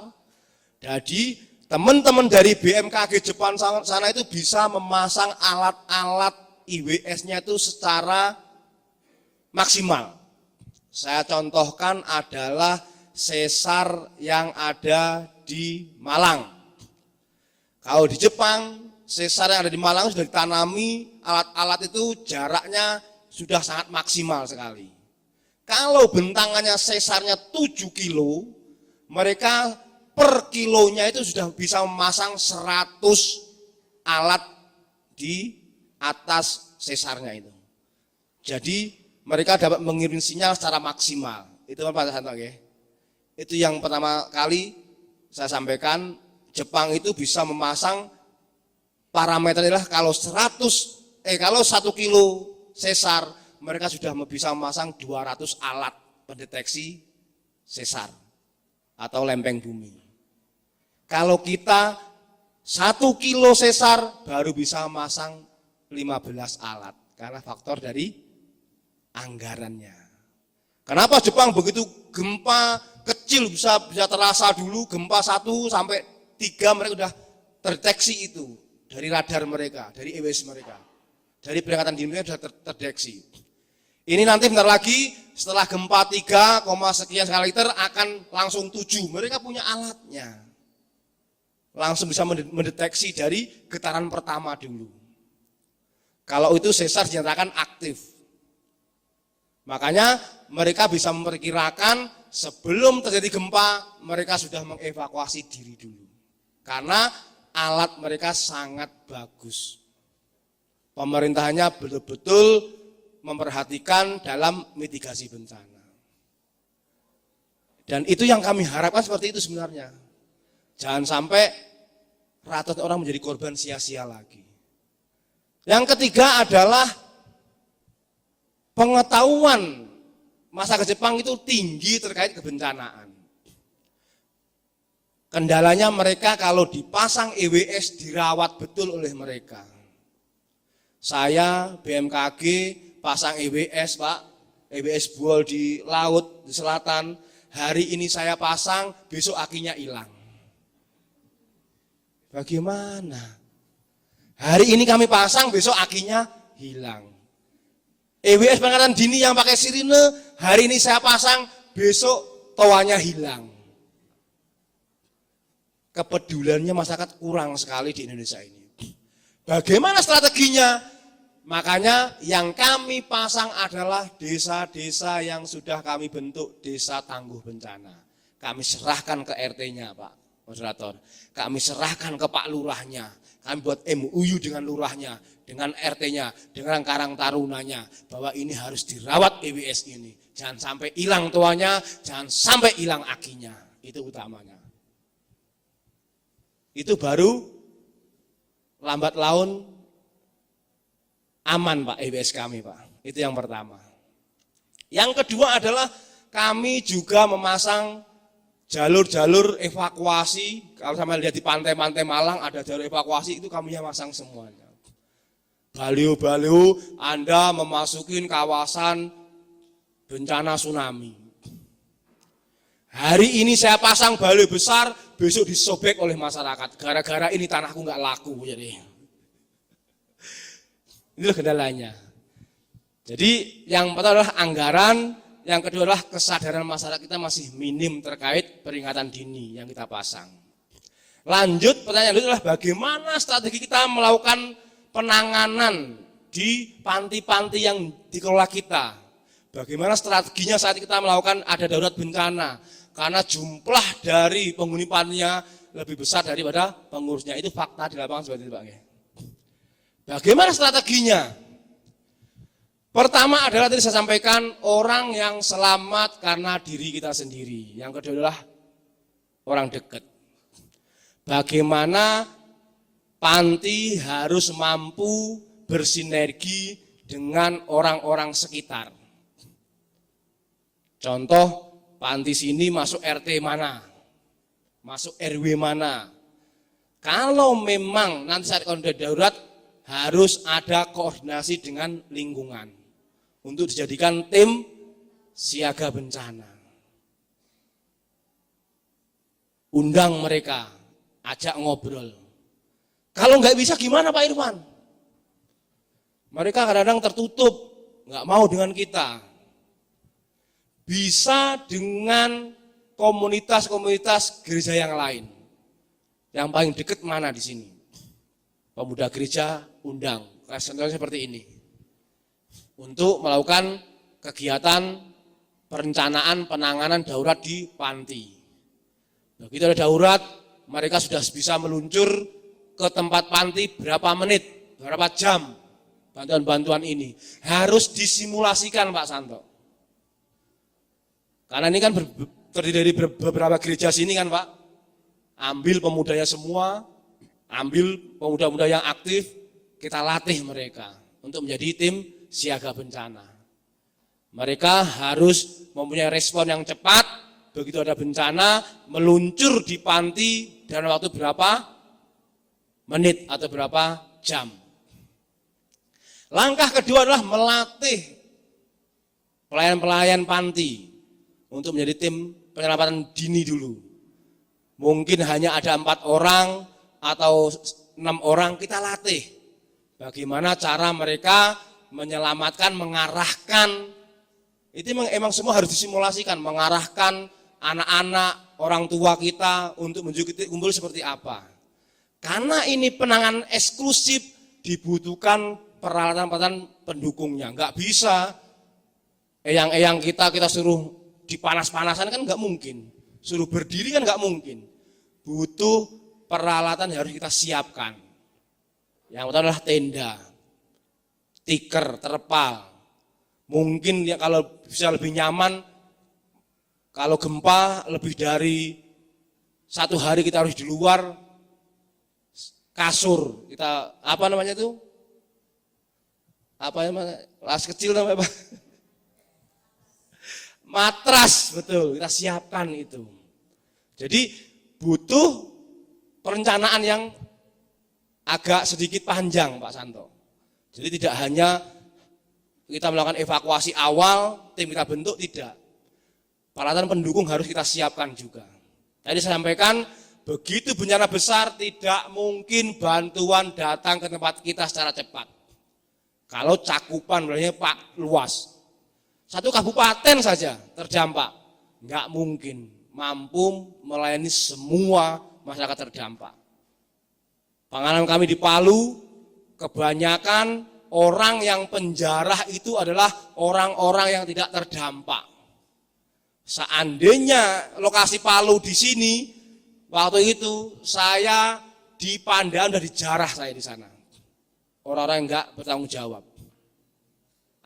Speaker 1: Jadi teman-teman dari BMKG Jepang sana itu bisa memasang alat-alat IWS-nya itu secara maksimal. Saya contohkan adalah sesar yang ada di Malang. Kalau di Jepang, sesar yang ada di Malang sudah ditanami, alat-alat itu jaraknya sudah sangat maksimal sekali. Kalau bentangannya sesarnya 7 kilo, mereka per kilonya itu sudah bisa memasang 100 alat di atas sesarnya itu. Jadi mereka dapat mengirim sinyal secara maksimal. Itu Pak Santo ya. Itu yang pertama kali saya sampaikan, Jepang itu bisa memasang parameternya kalau 1 kilo sesar, mereka sudah bisa memasang 200 alat pendeteksi sesar atau lempeng bumi. Kalau kita 1 kilo sesar baru bisa memasang 15 alat karena faktor dari anggarannya. Kenapa Jepang begitu gempa kecil bisa terasa dulu, gempa 1 sampai 3 mereka sudah terdeteksi itu dari radar mereka, dari EWS mereka, dari peringatan dini mereka sudah terdeteksi. Ini nanti bentar lagi setelah gempa 3, sekian skala Richter akan langsung 7. Mereka punya alatnya, langsung bisa mendeteksi dari getaran pertama dulu. Kalau itu sesar dinyatakan aktif. Makanya mereka bisa memperkirakan sebelum terjadi gempa, mereka sudah mengevakuasi diri dulu. Karena alat mereka sangat bagus. Pemerintahnya betul-betul memperhatikan dalam mitigasi bencana. Dan itu yang kami harapkan seperti itu sebenarnya. Jangan sampai ratusan orang menjadi korban sia-sia lagi. Yang ketiga adalah pengetahuan masyarakat Jepang itu tinggi terkait kebencanaan. Kendalanya mereka kalau dipasang EWS dirawat betul oleh mereka. Saya BMKG pasang EWS Pak, EWS buol di laut, di selatan. Hari ini saya pasang, besok akinya hilang. Bagaimana? Hari ini kami pasang, besok akinya hilang. EWS peringatan dini yang pakai sirine, hari ini saya pasang, besok toanya hilang. Kepeduliannya masyarakat kurang sekali di Indonesia ini. Bagaimana strateginya?
Speaker 2: Makanya yang kami pasang adalah desa-desa yang sudah kami bentuk desa tangguh bencana. Kami serahkan ke RT-nya, Pak Moderator. Kami serahkan ke Pak Lurahnya. Kami buat MOU dengan lurahnya, dengan RT-nya, dengan Karang Tarunanya, bahwa ini harus dirawat EWS ini. Jangan sampai hilang tuanya, jangan sampai hilang akinya. Itu utamanya. Itu baru lambat laun aman, Pak, EWS kami, Pak. Itu yang pertama. Yang kedua adalah kami juga memasang jalur-jalur evakuasi. Kalau sama lihat di pantai-pantai Malang ada jalur evakuasi, itu kami yang masang semuanya. Baliho-baliho Anda memasukin kawasan bencana tsunami. Hari ini saya pasang baliho besar, besok disobek oleh masyarakat. Gara-gara ini tanahku nggak laku. Jadi inilah kendalanya. Jadi yang pertama adalah anggaran. Yang kedua adalah kesadaran masyarakat kita masih minim terkait peringatan dini yang kita pasang. Lanjut, pertanyaan itu adalah bagaimana strategi kita melakukan penanganan di panti-panti yang dikelola kita. Bagaimana strateginya saat kita melakukan ada darurat bencana. Karena jumlah dari penghuni pantinya lebih besar daripada pengurusnya. Itu fakta di lapangan seperti itu, Pak. Bagaimana strateginya? Pertama adalah tadi saya sampaikan orang yang selamat karena diri kita sendiri. Yang kedua adalah orang dekat. Bagaimana panti harus mampu bersinergi dengan orang-orang sekitar. Contoh, panti sini masuk RT mana, masuk RW mana. Kalau memang nanti saat kondisi darurat harus ada koordinasi dengan lingkungan untuk dijadikan tim siaga bencana. Undang mereka, ajak ngobrol. Kalau nggak bisa gimana Pak Irfan? Mereka kadang-kadang tertutup, nggak mau dengan kita. Bisa dengan komunitas-komunitas gereja yang lain. Yang paling dekat mana di sini? Pemuda gereja undang, contohnya seperti ini. Untuk melakukan kegiatan perencanaan penanganan darurat di panti. Begitu ada darurat, mereka sudah bisa meluncur ke tempat panti berapa menit, berapa jam bantuan-bantuan ini. Harus disimulasikan Pak Santo. Karena ini kan terdiri dari beberapa gereja sini kan Pak. Ambil pemudanya semua, ambil pemuda-pemuda yang aktif, kita latih mereka untuk menjadi tim siaga bencana. Mereka harus mempunyai respon yang cepat, begitu ada bencana, meluncur di panti dalam waktu berapa menit atau berapa jam. Langkah kedua adalah melatih pelayan-pelayan panti untuk menjadi tim penyelamatan dini dulu. Mungkin hanya ada 4 orang atau 6 orang, kita latih bagaimana cara mereka menyelamatkan, mengarahkan. Itu emang semua harus disimulasikan, mengarahkan anak-anak, orang tua kita untuk menuju titik kumpul seperti apa. Karena ini penanganan eksklusif, dibutuhkan peralatan-peralatan pendukungnya. Enggak bisa eyang-eyang kita suruh dipanas-panasan kan enggak mungkin. Suruh berdiri kan enggak mungkin. Butuh peralatan yang harus kita siapkan. Yang pertama adalah tenda, tikar, terpal. Mungkin ya kalau bisa lebih nyaman, kalau gempa lebih dari 1 hari kita harus di luar, kasur, kita apa namanya itu? Apa namanya? Las kecil namanya Pak? Matras, betul, kita siapkan itu. Jadi butuh perencanaan yang agak sedikit panjang Pak Santo. Jadi tidak hanya kita melakukan evakuasi awal, tim kita bentuk, tidak. Peralatan pendukung harus kita siapkan juga. Tadi saya sampaikan, begitu bencana besar tidak mungkin bantuan datang ke tempat kita secara cepat. Kalau cakupan wilayahnya Pak luas. 1 kabupaten saja terdampak, nggak mungkin mampu melayani semua masyarakat terdampak. Pengalaman kami di Palu, kebanyakan orang yang penjara itu adalah orang-orang yang tidak terdampak. Seandainya lokasi Palu di sini, waktu itu saya di Pandan dan dijarah saya di sana. Orang-orang yang enggak bertanggung jawab.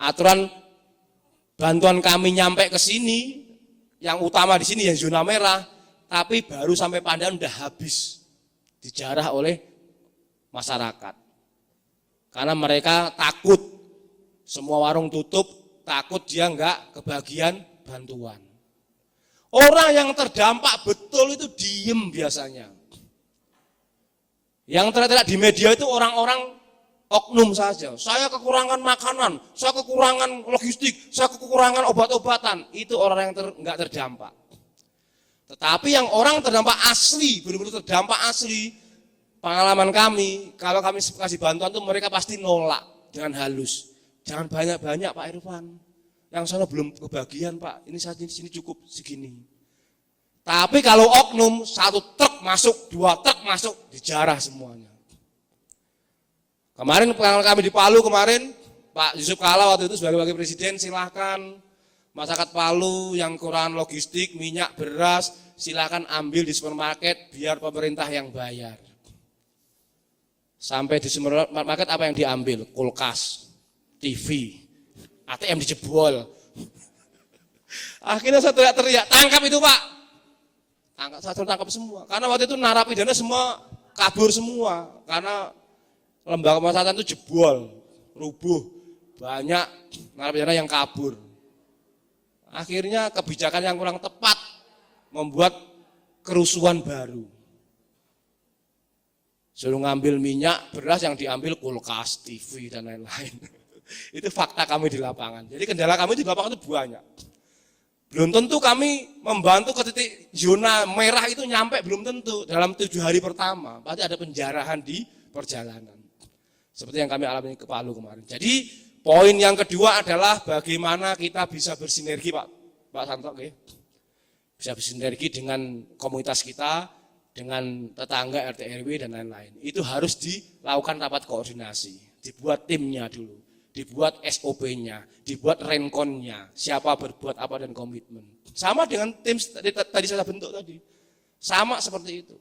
Speaker 2: Aturan bantuan kami nyampe ke sini, yang utama di sini yang zona merah, tapi baru sampai Pandan udah habis dijarah oleh masyarakat. Karena mereka takut, semua warung tutup, takut dia enggak kebagian bantuan. Orang yang terdampak betul itu diem biasanya. Yang terlihat di media itu orang-orang oknum saja. Saya kekurangan makanan, saya kekurangan logistik, saya kekurangan obat-obatan. Itu orang yang enggak terdampak. Tetapi yang orang terdampak asli, benar-benar terdampak asli, pengalaman kami, kalau kami kasih bantuan itu mereka pasti nolak dengan halus. Jangan banyak-banyak Pak Irfan. Yang sana belum kebagian Pak, ini saat ini sini cukup segini. Tapi kalau oknum, 1 truk masuk, 2 truk masuk, dijarah semuanya. Kemarin pengalaman kami di Palu kemarin, Pak Yusuf Kala waktu itu sebagai wakil presiden, silahkan masyarakat Palu yang kurang logistik, minyak, beras, silahkan ambil di supermarket biar pemerintah yang bayar. Sampai di supermarket apa yang diambil? Kulkas, TV, ATM dijebol. Akhirnya saya teriak-teriak, tangkap itu Pak. Saya tangkap semua. Karena waktu itu narapidana semua kabur semua. Karena lembaga pemasyarakatan itu jebol, rubuh. Banyak narapidana yang kabur. Akhirnya kebijakan yang kurang tepat membuat kerusuhan baru. Suruh ngambil minyak, beras yang diambil kulkas, TV, dan lain-lain. Itu fakta kami di lapangan. Jadi kendala kami di lapangan itu banyak. Belum tentu kami membantu ke titik zona merah itu nyampe, belum tentu. Dalam 7 hari pertama, pasti ada penjarahan di perjalanan. Seperti yang kami alami ke Palu kemarin. Jadi poin yang kedua adalah bagaimana kita bisa bersinergi Pak Santo. Bisa bersinergi dengan komunitas kita, dengan tetangga RT RW dan lain-lain. Itu harus dilakukan rapat koordinasi, dibuat timnya dulu, dibuat SOP-nya, dibuat renkonnya, siapa berbuat apa dan komitmen. Sama dengan tim tadi saya bentuk tadi, sama seperti itu.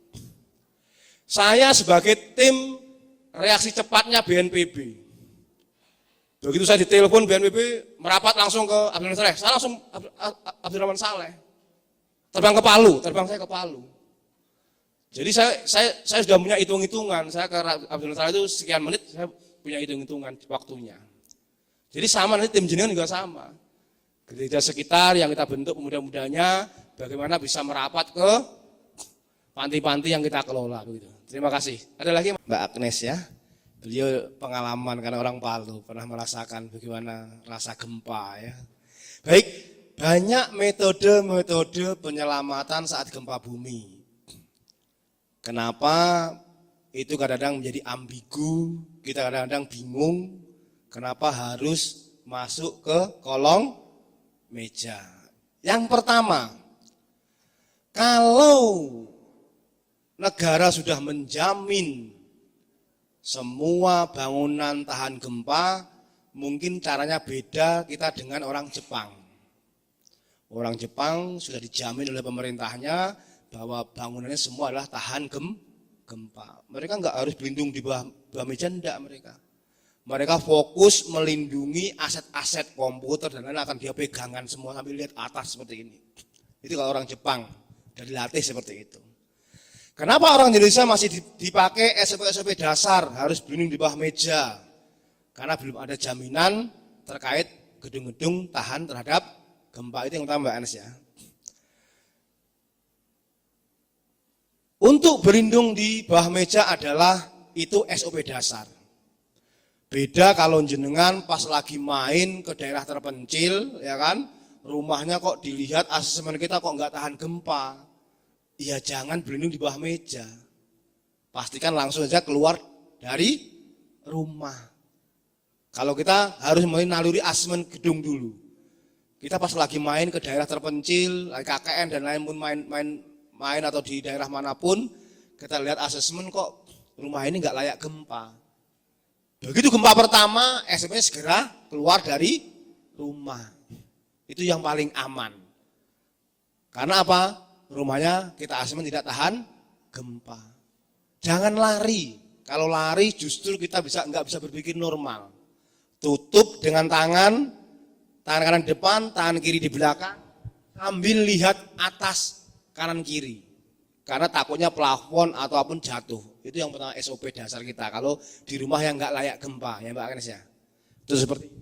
Speaker 2: Saya sebagai tim reaksi cepatnya BNPB, begitu saya ditelepon BNPB merapat langsung ke Abdurrahman Saleh, saya langsung Abdurrahman Saleh, terbang saya ke Palu. Jadi saya sudah punya hitung-hitungan, saya ke Abdul Saleh itu sekian menit, saya punya hitung-hitungan waktunya. Jadi sama, nanti tim jenengan juga sama. Gereja sekitar yang kita bentuk pemuda-mudanya, bagaimana bisa merapat ke panti-panti yang kita kelola. Begitu. Terima kasih. Ada lagi Mbak Agnes ya, beliau pengalaman karena orang Palu, pernah merasakan bagaimana rasa gempa ya. Baik, banyak metode-metode penyelamatan saat gempa bumi. Kenapa itu kadang-kadang menjadi ambigu, kita kadang-kadang bingung, kenapa harus masuk ke kolong meja. Yang pertama, kalau negara sudah menjamin semua bangunan tahan gempa, mungkin caranya beda kita dengan orang Jepang. Orang Jepang sudah dijamin oleh pemerintahnya, bahwa bangunannya semua adalah tahan gempa. Mereka enggak harus berlindung di bawah meja, enggak mereka. Mereka fokus melindungi aset-aset komputer dan lain akan dia pegangan semua sambil lihat atas seperti ini. Itu kalau orang Jepang, dari latih seperti itu. Kenapa orang Indonesia masih dipakai SOP dasar, harus berlindung di bawah meja? Karena belum ada jaminan terkait gedung-gedung tahan terhadap gempa. Itu yang utama Mbak Anes ya. Untuk berlindung di bawah meja adalah itu SOP dasar. Beda kalau jenengan pas lagi main ke daerah terpencil, ya kan, rumahnya kok dilihat asesmen kita kok nggak tahan gempa. Ya jangan berlindung di bawah meja. Pastikan langsung saja keluar dari rumah. Kalau kita harus melalui asesmen gedung dulu. Kita pas lagi main ke daerah terpencil, KKN dan lain pun main atau di daerah manapun, kita lihat asesmen kok rumah ini nggak layak gempa. Begitu gempa pertama, SMP segera keluar dari rumah. Itu yang paling aman. Karena apa? Rumahnya kita asesmen tidak tahan gempa. Jangan lari. Kalau lari justru kita nggak bisa berpikir normal. Tutup dengan tangan kanan depan, tangan kiri di belakang, sambil lihat atas kanan kiri. Karena takutnya plafon ataupun jatuh. Itu yang pertama SOP dasar kita. Kalau di rumah yang nggak layak gempa, ya Mbak Agnes ya. Itu seperti itu.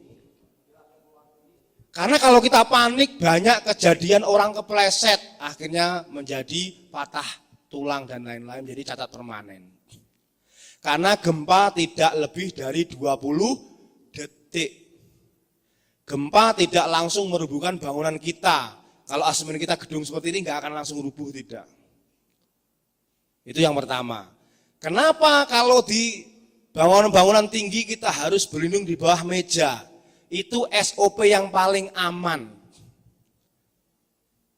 Speaker 2: Karena kalau kita panik banyak kejadian orang kepleset, akhirnya menjadi patah tulang dan lain-lain, jadi cacat permanen. Karena gempa tidak lebih dari 20 detik. Gempa tidak langsung merubuhkan bangunan kita. Kalau asesmen kita gedung seperti ini nggak akan langsung rubuh, tidak. Itu yang pertama. Kenapa kalau di bangunan-bangunan tinggi kita harus berlindung di bawah meja? Itu SOP yang paling aman.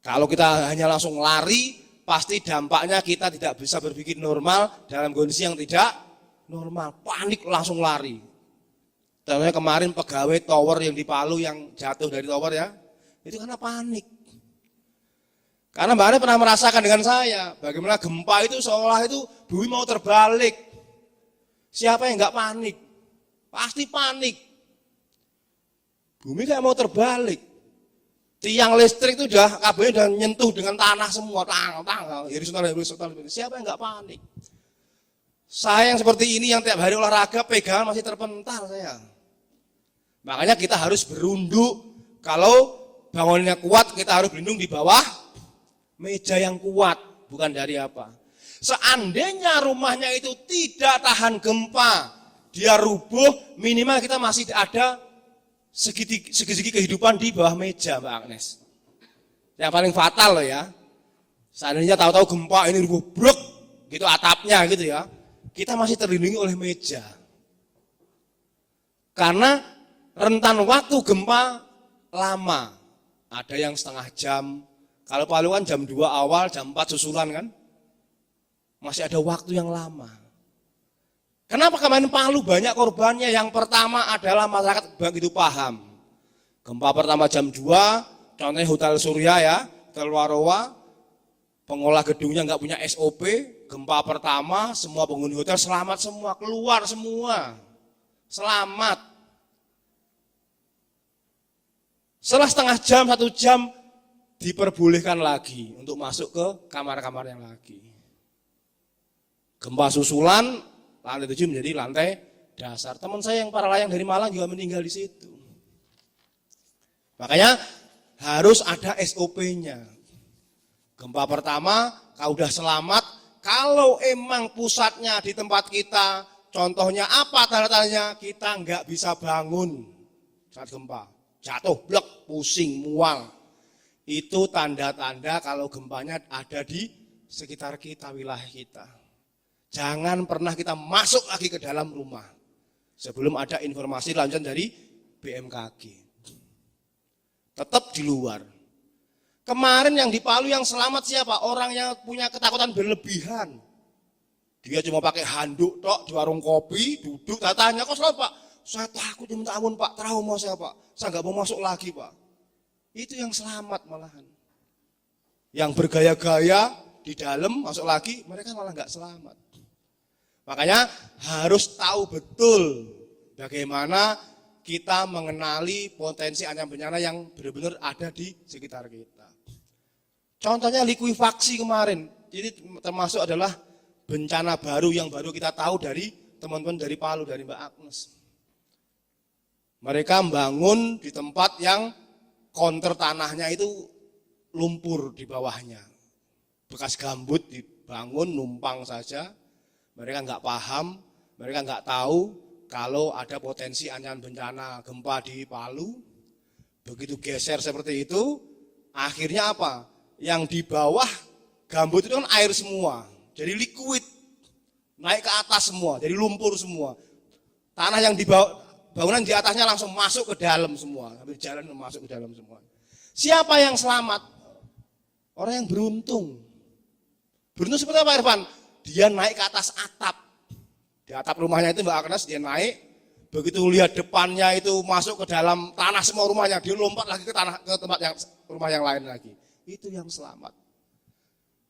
Speaker 2: Kalau kita hanya langsung lari, pasti dampaknya kita tidak bisa berpikir normal dalam kondisi yang tidak normal. Panik langsung lari. Contohnya kemarin pegawai tower yang di Palu yang jatuh dari tower ya, itu karena panik. Karena Mbak Ane pernah merasakan dengan saya, bagaimana gempa itu seolah itu bumi mau terbalik. Siapa yang nggak panik? Pasti panik. Bumi kayak mau terbalik. Tiang listrik itu kabelnya udah nyentuh dengan tanah semua, horizontal. Siapa yang nggak panik? Saya yang seperti ini yang tiap hari olahraga pegangan masih terpental saya. Makanya kita harus berunduk. Kalau bangunannya kuat, kita harus berlindung di bawah meja yang kuat, bukan dari apa. Seandainya rumahnya itu tidak tahan gempa, dia rubuh, minimal kita masih ada segi-segi kehidupan di bawah meja, Mbak Agnes. Yang paling fatal loh ya. Seandainya tahu-tahu gempa ini rubuh, bruk, gitu atapnya gitu ya. Kita masih terlindungi oleh meja. Karena rentan waktu gempa lama. Ada yang setengah jam. Kalau Palu kan jam 2 awal, jam 4 susulan kan. Masih ada waktu yang lama. Kenapa kemarin Palu banyak korbannya? Yang pertama adalah masyarakat begitu paham. Gempa pertama jam 2, contohnya Hotel Surya ya, Hotel Warowa, pengolah gedungnya nggak punya SOP, gempa pertama semua penghuni hotel selamat semua, keluar semua, selamat. Setelah setengah jam, 1 jam, diperbolehkan lagi untuk masuk ke kamar-kamar yang lagi. Gempa susulan, lantai 7 menjadi lantai dasar. Teman saya yang para layang dari Malang juga meninggal di situ. Makanya harus ada SOP-nya. Gempa pertama, kalau udah selamat, kalau emang pusatnya di tempat kita, contohnya apa tanda-tandanya? Kita nggak bisa bangun saat gempa. Jatuh, blek, pusing, mual. Itu tanda-tanda kalau gempanya ada di sekitar kita, wilayah kita. Jangan pernah kita masuk lagi ke dalam rumah sebelum ada informasi lanjutan dari BMKG. Tetap di luar. Kemarin yang di Palu yang selamat siapa? Orang yang punya ketakutan berlebihan. Dia cuma pakai handuk tok di warung kopi, duduk, tanya, kok selamat Pak? Saya takut minta ampun Pak, trauma saya Pak. Saya nggak mau masuk lagi Pak. Itu yang selamat malahan. Yang bergaya-gaya di dalam masuk lagi, mereka malah nggak selamat. Makanya harus tahu betul bagaimana kita mengenali potensi ancaman bencana yang benar-benar ada di sekitar kita. Contohnya likuifaksi kemarin, ini termasuk adalah bencana baru yang baru kita tahu dari teman-teman dari Palu, dari Mbak Agnes. Mereka membangun di tempat yang konter tanahnya itu lumpur di bawahnya. Bekas gambut dibangun, numpang saja. Mereka nggak paham, mereka nggak tahu kalau ada potensi ancaman bencana gempa di Palu. Begitu geser seperti itu, akhirnya apa? Yang di bawah gambut itu kan air semua, jadi liquid, naik ke atas semua, jadi lumpur semua. Tanah yang di bawah, bangunan di atasnya langsung masuk ke dalam semua, sambil jalan masuk ke dalam semua. Siapa yang selamat? Orang yang beruntung. Beruntung seperti apa Irfan? Dia naik ke atas atap. Di atap rumahnya itu Mbak Agnes, dia naik,
Speaker 1: begitu lihat depannya itu masuk ke dalam tanah semua rumahnya, dia lompat lagi ke tempat yang rumah yang lain lagi. Itu yang selamat.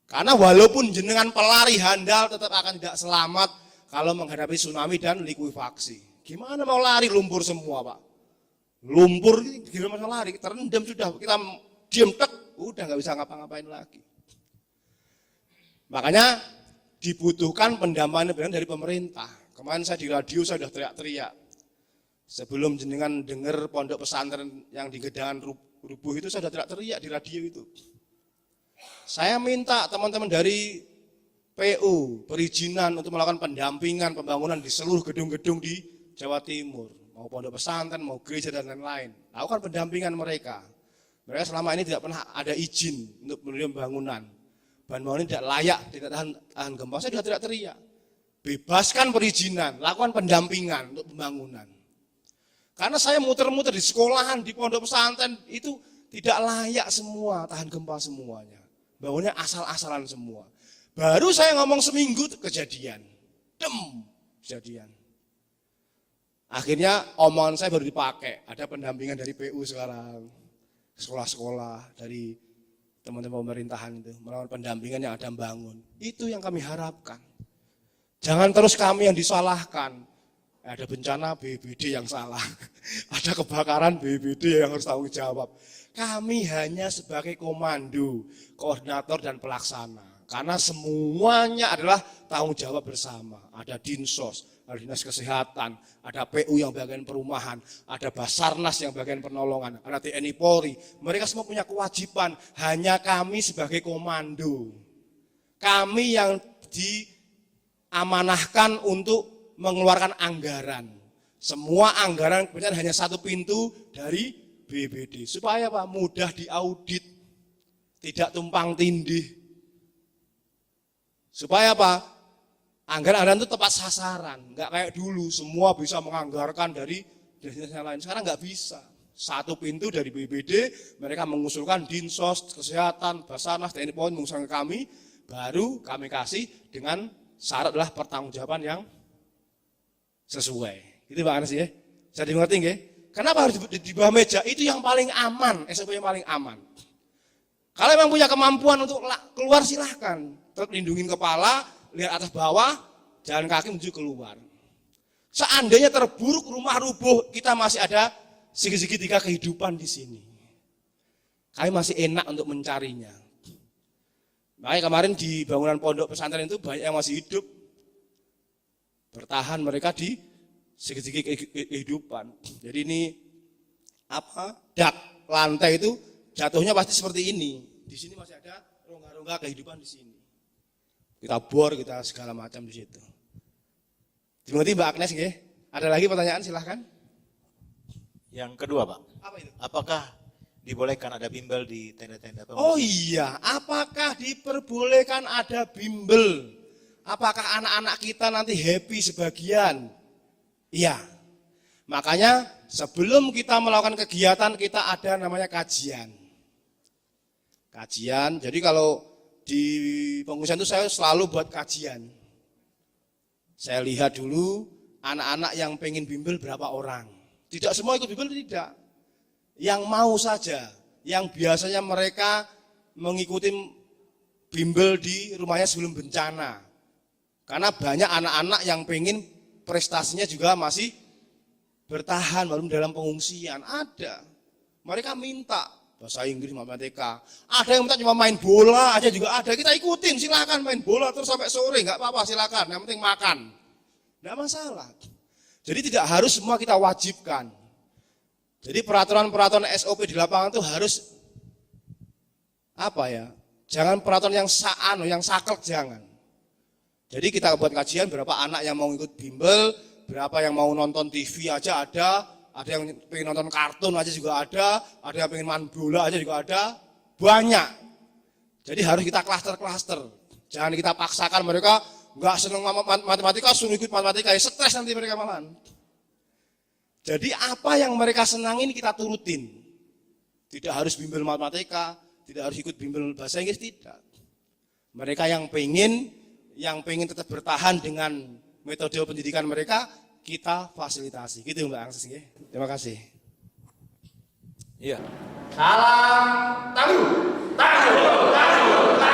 Speaker 1: Karena walaupun jenengan pelari handal tetap akan tidak selamat kalau menghadapi tsunami dan likuifaksi. Gimana mau lari, lumpur semua Pak. Lumpur gimana mau lari, terendam sudah, kita diam tek, udah nggak bisa ngapa-ngapain lagi. Makanya dibutuhkan pendampingan dari pemerintah. Kemarin saya di radio saya sudah teriak-teriak. Sebelum jenengan dengar pondok pesantren yang di Gedangan rubuh itu saya sudah teriak-teriak di radio itu. Saya minta teman-teman dari PU perizinan untuk melakukan pendampingan pembangunan di seluruh gedung-gedung di Jawa Timur, mau pondok pesantren, mau gereja dan lain-lain. Lakukan pendampingan mereka. Mereka selama ini tidak pernah ada izin untuk mendirikan bangunan. Bangunan tidak layak, tidak tahan gempa. Saya sudah teriak-teriak. Bebaskan perizinan, lakukan pendampingan untuk pembangunan. Karena saya muter-muter di sekolahan, di pondok pesantren itu tidak layak semua, tahan gempa semuanya. Bangunnya asal-asalan semua. Baru saya ngomong seminggu kejadian. Kejadian. Akhirnya omongan saya baru dipakai. Ada pendampingan dari PU sekarang. Sekolah-sekolah, dari teman-teman pemerintahan itu. Melakukan pendampingan yang ada membangun. Itu yang kami harapkan. Jangan terus kami yang disalahkan. Ada bencana BPBD yang salah. Ada kebakaran BPBD yang harus tanggung jawab. Kami hanya sebagai komando, koordinator dan pelaksana. Karena semuanya adalah tanggung jawab bersama. Ada Dinsos, ada Dinas Kesehatan, ada PU yang bagian perumahan, ada Basarnas yang bagian penolongan, ada TNI Polri. Mereka semua punya kewajiban, hanya kami sebagai komando. Kami yang diamanahkan untuk mengeluarkan anggaran. Semua anggaran kemudian hanya satu pintu dari BPBD. Supaya Pak mudah diaudit, tidak tumpang tindih. Supaya apa? Anggaran itu tepat sasaran, nggak kayak dulu semua bisa menganggarkan dari dinas yang lain. Sekarang nggak bisa. Satu pintu dari BPBD, mereka mengusulkan Dinsos, Kesehatan, Basarnas, TNI Polri mengusulkan ke kami, baru kami kasih dengan syarat adalah pertanggungjawaban yang sesuai. Itu Pak Anas ya. Bisa dimengerti nggih? Kenapa harus di bawah meja? Itu yang paling aman, SOP yang paling aman. Kalau memang punya kemampuan untuk keluar silahkan. Tetap lindungin kepala, lihat atas bawah, jalan kaki menuju keluar. Seandainya terburuk rumah rubuh, kita masih ada segitiga kehidupan di sini. Kami masih enak untuk mencarinya. Makanya kemarin di bangunan pondok pesantren itu banyak yang masih hidup. Bertahan mereka di segitiga kehidupan. Jadi ini dak lantai itu jatuhnya pasti seperti ini. Di sini masih ada rongga-rongga kehidupan di sini. Kita bor, kita segala macam di situ. Dimengerti Mbak Agnes nggih? Ada lagi pertanyaan silahkan.
Speaker 3: Yang kedua Pak,
Speaker 1: Apa itu?
Speaker 3: apakah dibolehkan ada bimbel di tenda-tenda pengungsi?
Speaker 1: Oh iya, apakah diperbolehkan ada bimbel? Apakah anak-anak kita nanti happy sebagian? Iya. Makanya sebelum kita melakukan kegiatan kita ada namanya kajian. Kajian, jadi kalau di pengungsian itu saya selalu buat kajian. Saya lihat dulu anak-anak yang pengen bimbel berapa orang. Tidak semua ikut bimbel, tidak. Yang mau saja, yang biasanya mereka mengikuti bimbel di rumahnya sebelum bencana. Karena banyak anak-anak yang pengen prestasinya juga masih bertahan walaupun dalam pengungsian. Ada. Mereka minta bahasa Inggris, matematika. Ada yang minta cuma main bola aja juga ada. Kita ikutin, silakan main bola terus sampai sore, nggak apa-apa, silakan. Yang penting makan. Nggak masalah. Jadi tidak harus semua kita wajibkan. Jadi peraturan-peraturan SOP di lapangan itu harus jangan peraturan yang saklek, jangan. Jadi kita buat kajian berapa anak yang mau ikut bimbel, berapa yang mau nonton TV aja ada yang pengen nonton kartun aja juga ada yang pengen main bola aja juga ada, banyak. Jadi harus kita klaster-klaster. Jangan kita paksakan mereka nggak seneng matematika, suruh ikut matematika, ya stres nanti mereka malahan. Jadi apa yang mereka senang ini kita turutin. Tidak harus bimbel matematika, tidak harus ikut bimbel bahasa Inggris, tidak. Mereka yang pengen tetap bertahan dengan metode pendidikan mereka, kita fasilitasi. Gitu Mbak Angses nggih. Terima kasih.
Speaker 3: Iya.
Speaker 4: Salam tangguh, tangguh, tangguh, tangguh.